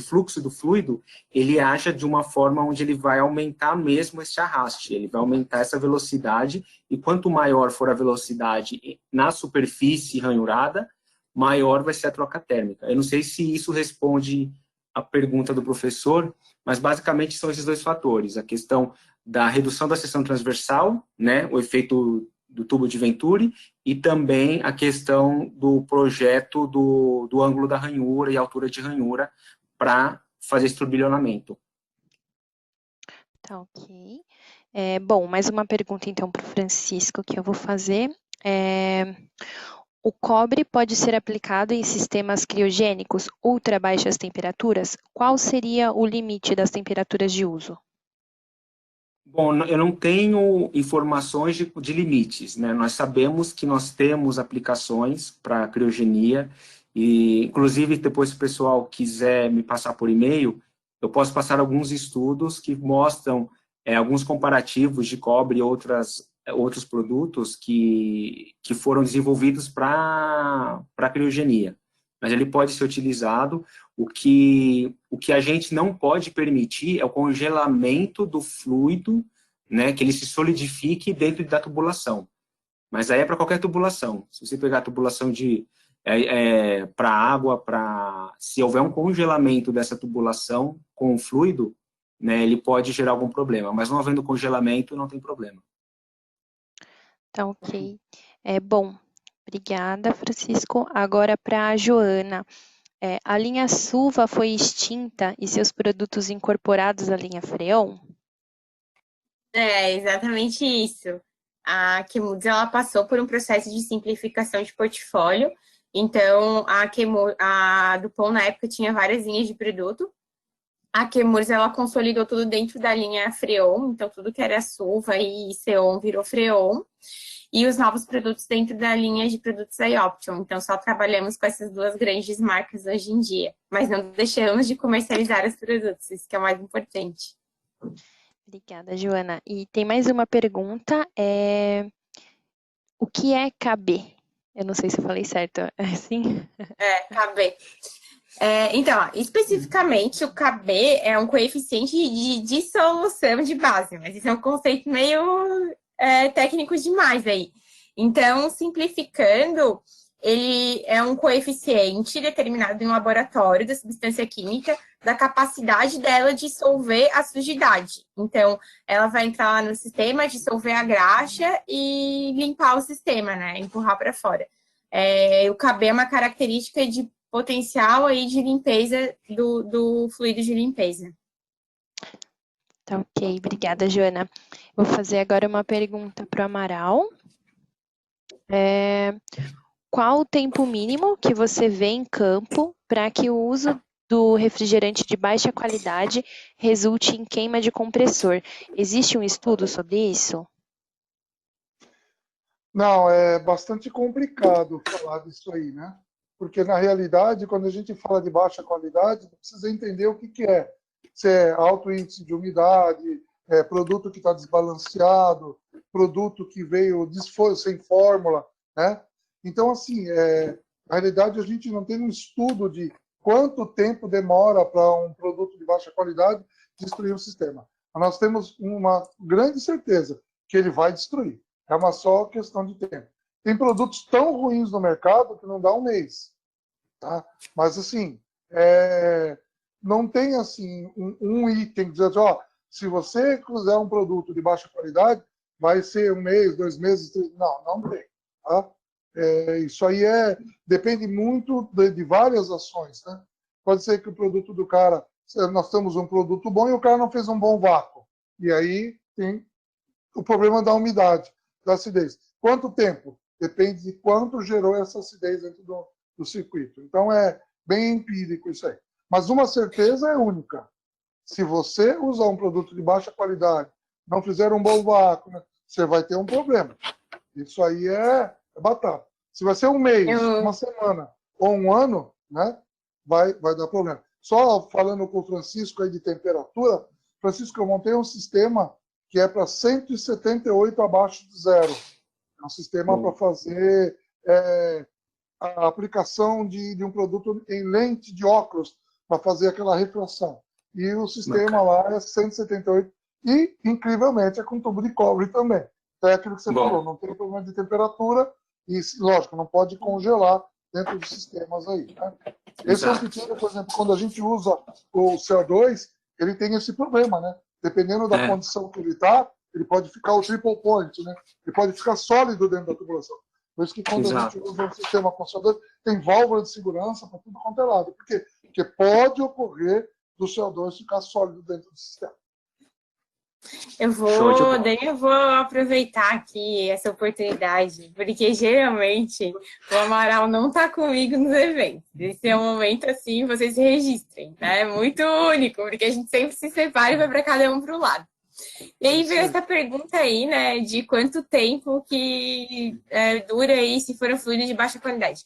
fluxo do fluido, ele haja de uma forma onde ele vai aumentar mesmo esse arraste, ele vai aumentar essa velocidade, e quanto maior for a velocidade na superfície ranhurada, maior vai ser a troca térmica. Eu não sei se isso responde à pergunta do professor, mas basicamente são esses dois fatores, a questão da redução da seção transversal, né, o efeito do tubo de Venturi, e também a questão do projeto do ângulo da ranhura e altura de ranhura para fazer esse turbilhonamento. Tá, ok. Bom, mais uma pergunta então para o Francisco que eu vou fazer. O cobre pode ser aplicado em sistemas criogênicos ultra baixas temperaturas? Qual seria o limite das temperaturas de uso? Bom, eu não tenho informações de limites, né? Nós sabemos que nós temos aplicações para criogenia, e inclusive depois se o pessoal quiser me passar por e-mail, eu posso passar alguns estudos que mostram alguns comparativos de cobre e outros produtos que foram desenvolvidos para criogenia. Mas ele pode ser utilizado. O que a gente não pode permitir é o congelamento do fluido, né, que ele se solidifique dentro da tubulação. Mas aí é para qualquer tubulação. Se você pegar a tubulação para água, se houver um congelamento dessa tubulação com o fluido, né, ele pode gerar algum problema. Mas não havendo congelamento, não tem problema. Tá, ok. Bom, obrigada, Francisco. Agora para a Joana. A linha Suva foi extinta e seus produtos incorporados à linha Freon? É exatamente isso. A Chemours, ela passou por um processo de simplificação de portfólio. Então, a Dupont, na época, tinha várias linhas de produto. A Chemours, ela consolidou tudo dentro da linha Freon. Então, tudo que era Suva e Xeon virou Freon. E os novos produtos dentro da linha de produtos da Ioption. Então, só trabalhamos com essas duas grandes marcas hoje em dia. Mas não deixamos de comercializar os produtos, isso que é o mais importante. Obrigada, Joana. E tem mais uma pergunta. O que é KB? Eu não sei se eu falei certo. É assim? KB. Então, especificamente, o KB é um coeficiente de dissolução de base, mas isso é um conceito meio técnico demais aí. Então, simplificando, ele é um coeficiente determinado em um laboratório da substância química, da capacidade dela de dissolver a sujidade. Então, ela vai entrar lá no sistema, dissolver a graxa e limpar o sistema, né? Empurrar para fora. O KB é uma característica de potencial aí de limpeza do fluido de limpeza. Tá, ok. Obrigada, Joana. Vou fazer agora uma pergunta para o Amaral. Qual o tempo mínimo que você vê em campo para que o uso do refrigerante de baixa qualidade resulte em queima de compressor? Existe um estudo sobre isso? Não, é bastante complicado falar disso aí, né? Porque, na realidade, quando a gente fala de baixa qualidade, precisa entender o que é. Se é alto índice de umidade, produto que está desbalanceado, produto que veio sem fórmula, né? Então, assim, na realidade, a gente não tem um estudo de quanto tempo demora para um produto de baixa qualidade destruir o sistema. Mas nós temos uma grande certeza que ele vai destruir. É uma só questão de tempo. Tem produtos tão ruins no mercado que não dá um mês. Tá? Mas, assim, não tem assim um item que diz assim, ó, se você fizer um produto de baixa qualidade, vai ser um mês, 2 meses, 3... Não tem. Tá? Isso aí depende muito de várias ações. Né? Pode ser que o produto do cara, nós temos um produto bom e o cara não fez um bom vácuo. E aí tem o problema da umidade, da acidez. Quanto tempo? Depende de quanto gerou essa acidez dentro do circuito. Então, é bem empírico isso aí. Mas uma certeza é única. Se você usar um produto de baixa qualidade, não fizer um bom vácuo, né, você vai ter um problema. Isso aí é batata. Se vai ser um mês, uma semana ou um ano, né, vai dar problema. Só falando com o Francisco aí de temperatura, Francisco, eu montei um sistema que é para 178 abaixo de zero. É um sistema para fazer a aplicação de um produto em lente de óculos, para fazer aquela refração. E o sistema lá é 178 e, incrivelmente, é com tubo de cobre também. Então, é aquilo que você falou, não tem problema de temperatura e, lógico, não pode congelar dentro dos sistemas aí. Né? Esse é um pequeno, por exemplo, quando a gente usa o CO2, ele tem esse problema, né? Dependendo da condição que ele está, ele pode ficar o triple point, né? Ele pode ficar sólido dentro da tubulação. Por isso que quando a gente usa um sistema com CO2, tem válvula de segurança para tudo quanto é lado. Por quê? Porque pode ocorrer do CO2 ficar sólido dentro do sistema. Eu vou aproveitar aqui essa oportunidade, porque geralmente o Amaral não está comigo nos eventos. Esse é um momento assim, vocês se registrem, né? É muito único, porque a gente sempre se separa e vai para cada um para o lado. E aí veio essa pergunta aí, né, de quanto tempo que dura aí se for um fluido de baixa qualidade.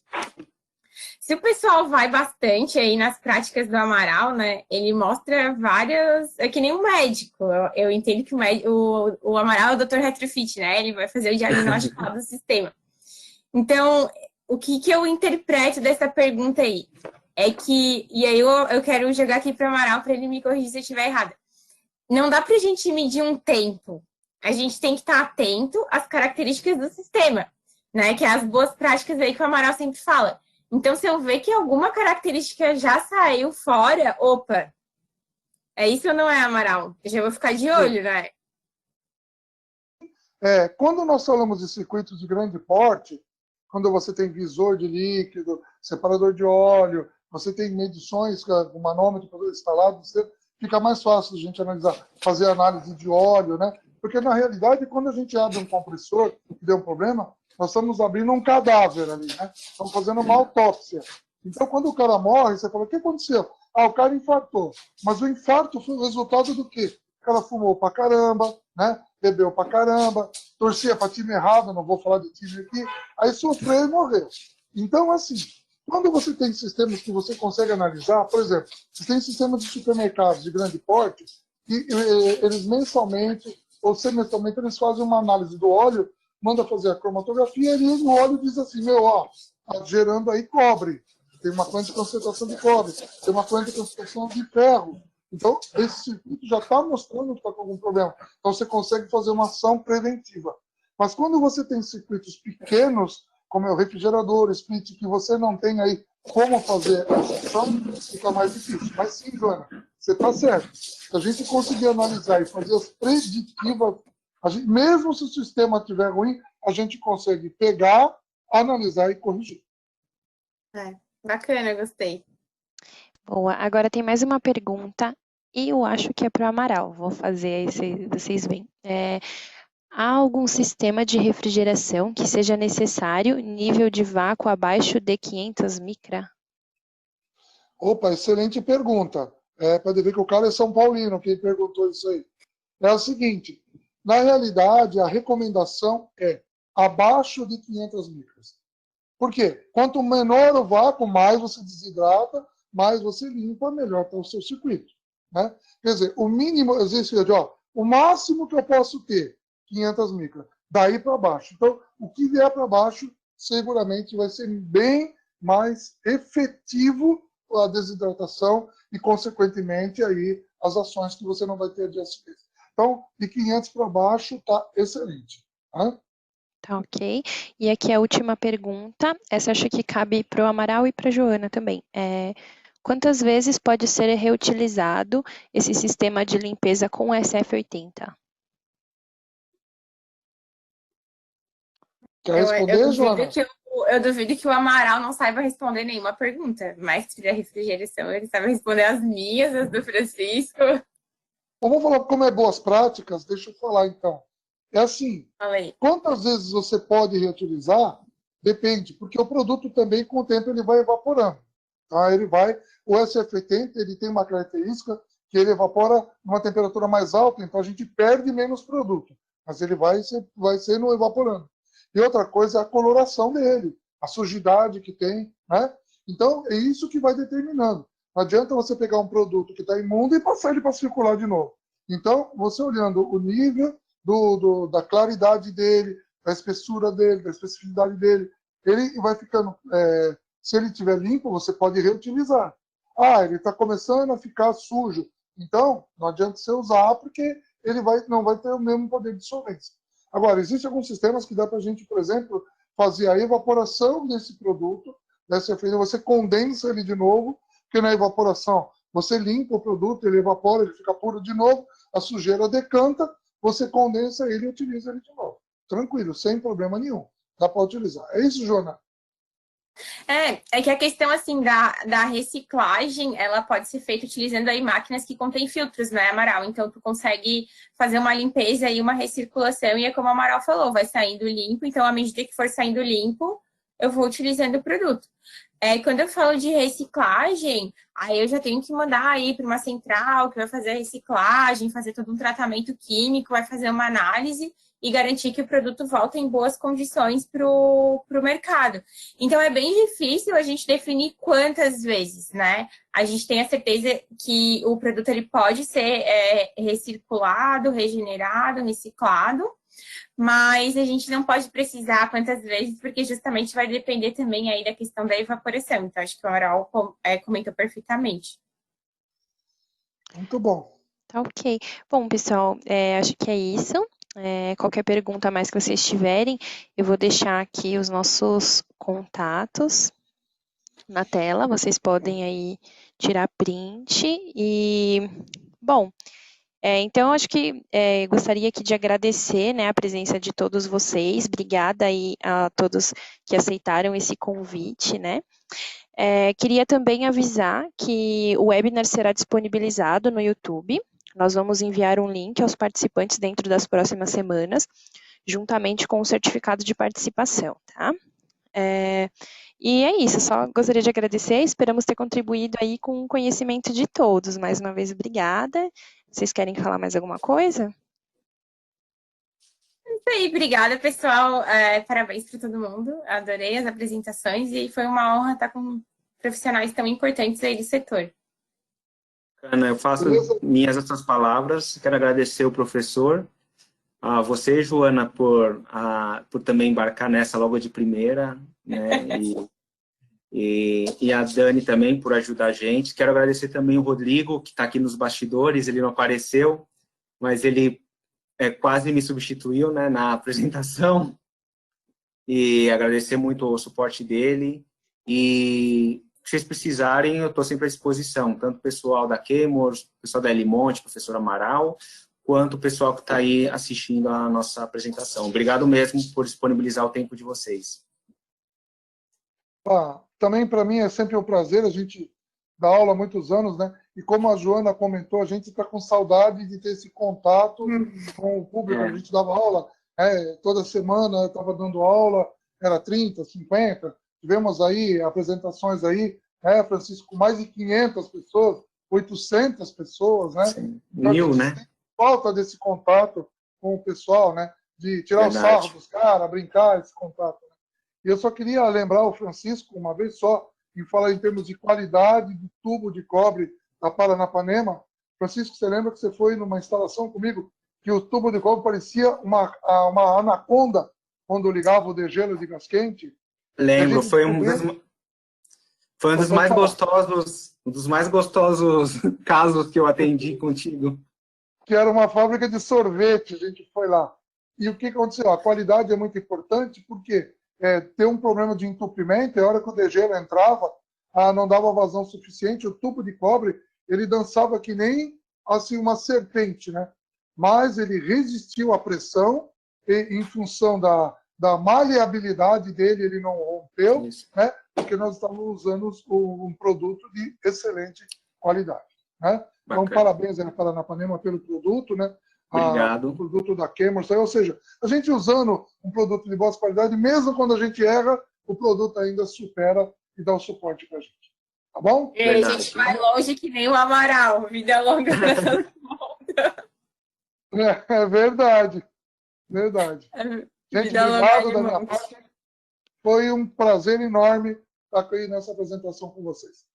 Se o pessoal vai bastante aí nas práticas do Amaral, né, ele mostra várias... É que nem um médico. Eu entendo que o Amaral é o Dr. Retrofit, né? Ele vai fazer o diagnóstico do sistema. Então, o que eu interpreto dessa pergunta aí? É que... E aí eu quero jogar aqui para o Amaral para ele me corrigir se eu estiver errada. Não dá para a gente medir um tempo. A gente tem que estar atento às características do sistema, né? Que é as boas práticas aí que o Amaral sempre fala. Então, se eu ver que alguma característica já saiu fora, opa, é isso ou não é, Amaral? Eu já vou ficar de olho, né? Quando nós falamos de circuitos de grande porte, quando você tem visor de líquido, separador de óleo, você tem medições com manômetro instalado, fica mais fácil a gente analisar, fazer análise de óleo, né? Porque, na realidade, quando a gente abre um compressor e deu um problema, nós estamos abrindo um cadáver ali, né? Estamos fazendo uma autópsia. Então, quando o cara morre, você fala, o que aconteceu? O cara infartou. Mas o infarto foi o resultado do quê? O cara fumou pra caramba, né? Bebeu pra caramba, torcia para time errado, não vou falar de time aqui, aí sofreu e morreu. Então, assim, quando você tem sistemas que você consegue analisar, por exemplo, você tem sistemas de supermercados de grande porte, e eles mensalmente ou semestralmente eles fazem uma análise do óleo, manda fazer a cromatografia e o óleo diz assim, está gerando aí cobre, tem uma quantidade de concentração de cobre, tem uma quantidade de concentração de ferro. Então, esse circuito já está mostrando que está com algum problema. Então, você consegue fazer uma ação preventiva. Mas quando você tem circuitos pequenos, como é o refrigerador, split, que você não tem aí como fazer essa ação, fica mais difícil. Mas sim, Joana, você está certo. Se a gente conseguir analisar e fazer as preditivas, mesmo se o sistema estiver ruim, a gente consegue pegar, analisar e corrigir. Bacana, gostei. Boa, agora tem mais uma pergunta, e eu acho que é para o Amaral. Vou fazer aí, vocês veem. Há algum sistema de refrigeração que seja necessário nível de vácuo abaixo de 500 micra? Opa, excelente pergunta. Pode ver que o cara é São Paulino, quem perguntou isso aí. É o seguinte, na realidade, a recomendação é abaixo de 500 micras. Por quê? Quanto menor o vácuo, mais você desidrata, mais você limpa, melhor para o seu circuito. Né? Quer dizer, o mínimo, existe, o máximo que eu posso ter, 500 micras, daí para baixo. Então, o que vier para baixo, seguramente vai ser bem mais efetivo a desidratação e, consequentemente, aí as ações que você não vai ter de acidez. Então, de 500 para baixo, está excelente. Tá? Tá ok. E aqui a última pergunta, essa acho que cabe para o Amaral e para a Joana também. Quantas vezes pode ser reutilizado esse sistema de limpeza com SF80? Quer responder, Joana? Eu duvido que o Amaral não saiba responder nenhuma pergunta. Mestre da refrigeração, ele sabe responder as minhas, as do Francisco. Vamos falar como é boas práticas? Deixa eu falar, então. É assim, quantas vezes você pode reutilizar? Depende, porque o produto também, com o tempo, ele vai evaporando. Tá? O SF80 ele tem uma característica que ele evapora numa temperatura mais alta, então a gente perde menos produto, mas ele vai sendo evaporando. E outra coisa é a coloração dele, a sujidade que tem, né? Então, é isso que vai determinando. Não adianta você pegar um produto que está imundo e passar ele para circular de novo. Então, você olhando o nível da claridade dele, da espessura dele, da especificidade dele. Ele vai ficando... se ele estiver limpo, você pode reutilizar. Ah, ele está começando a ficar sujo. Então, não adianta você usar, porque ele não vai ter o mesmo poder de solvência. Agora, existem alguns sistemas que dá para a gente, por exemplo, fazer a evaporação desse produto, dessa efeito, você condensa ele de novo, porque na evaporação você limpa o produto, ele evapora, ele fica puro de novo, a sujeira decanta, você condensa ele e utiliza ele de novo. Tranquilo, sem problema nenhum. Dá para utilizar. É isso, Joana? É que a questão, assim, da reciclagem, ela pode ser feita utilizando aí máquinas que contêm filtros, né, Amaral? Então, tu consegue fazer uma limpeza e uma recirculação, e é como o Amaral falou, vai saindo limpo, então, à medida que for saindo limpo, eu vou utilizando o produto. Quando eu falo de reciclagem, aí eu já tenho que mandar aí para uma central que vai fazer a reciclagem, fazer todo um tratamento químico, vai fazer uma análise e garantir que o produto volta em boas condições para o mercado. Então, é bem difícil a gente definir quantas vezes, né? A gente tem a certeza que o produto ele pode ser recirculado, regenerado, reciclado, mas a gente não pode precisar quantas vezes, porque justamente vai depender também aí da questão da evaporação. Então, acho que o Amaral comentou perfeitamente. Muito bom. Tá ok. Bom, pessoal, acho que é isso. Qualquer pergunta mais que vocês tiverem, eu vou deixar aqui os nossos contatos na tela. Vocês podem aí tirar print e, bom, então acho que gostaria aqui de agradecer, né, a presença de todos vocês. Obrigada aí a todos que aceitaram esse convite, né? Queria também avisar que o webinar será disponibilizado no YouTube. Nós vamos enviar um link aos participantes dentro das próximas semanas, juntamente com o certificado de participação, tá? E é isso, só gostaria de agradecer, esperamos ter contribuído aí com o conhecimento de todos. Mais uma vez, obrigada. Vocês querem falar mais alguma coisa? Isso aí, obrigada, pessoal. Parabéns para todo mundo. Adorei as apresentações e foi uma honra estar com profissionais tão importantes aí do setor. Ana, eu faço minhas essas palavras, quero agradecer o professor, a você, Joana, por também embarcar nessa logo de primeira, né, e a Dani também por ajudar a gente. Quero agradecer também o Rodrigo, que está aqui nos bastidores, ele não apareceu, mas ele quase me substituiu, né, na apresentação, e agradecer muito o suporte dele, e se vocês precisarem, eu estou sempre à disposição, tanto o pessoal da Chemours, o pessoal da Elimonte, professor Amaral, quanto o pessoal que está aí assistindo a nossa apresentação. Obrigado mesmo por disponibilizar o tempo de vocês. Também para mim é sempre um prazer, a gente dá aula há muitos anos, né? E como a Joana comentou, a gente está com saudade de ter esse contato com o público. A gente dava aula toda semana, eu estava dando aula, era 30, 50, tivemos aí apresentações aí, Francisco, com mais de 500 pessoas, 800 pessoas, né? Sim. Então, 1000, né? Falta desse contato com o pessoal, né? De tirar o sarro dos caras, brincar, esse contato. Né? E eu só queria lembrar o Francisco, uma vez só, em falar em termos de qualidade do tubo de cobre da Paranapanema. Francisco, você lembra que você foi numa instalação comigo que o tubo de cobre parecia uma anaconda quando ligava o degelo de gás quente? Lembro, foi um dos mais gostosos casos que eu atendi contigo. Que era uma fábrica de sorvete, a gente foi lá. E o que aconteceu? A qualidade é muito importante porque ter um problema de entupimento, a hora que o degelo entrava, não dava vazão suficiente, o tubo de cobre, ele dançava que nem assim, uma serpente, né? Mas ele resistiu à pressão e, em função da maleabilidade dele, ele não rompeu, né? Porque nós estávamos usando um produto de excelente qualidade, né? Então, parabéns aí para a Paranapanema pelo produto, né? Obrigado. O produto da Chemours, ou seja, a gente usando um produto de boa qualidade, mesmo quando a gente erra, o produto ainda supera e dá o suporte para a gente. Tá bom? E a gente vai longe que nem o Amaral, vida longa nessa volta. É verdade, verdade. Gente, obrigado da minha parte. Foi um prazer enorme estar aqui nessa apresentação com vocês.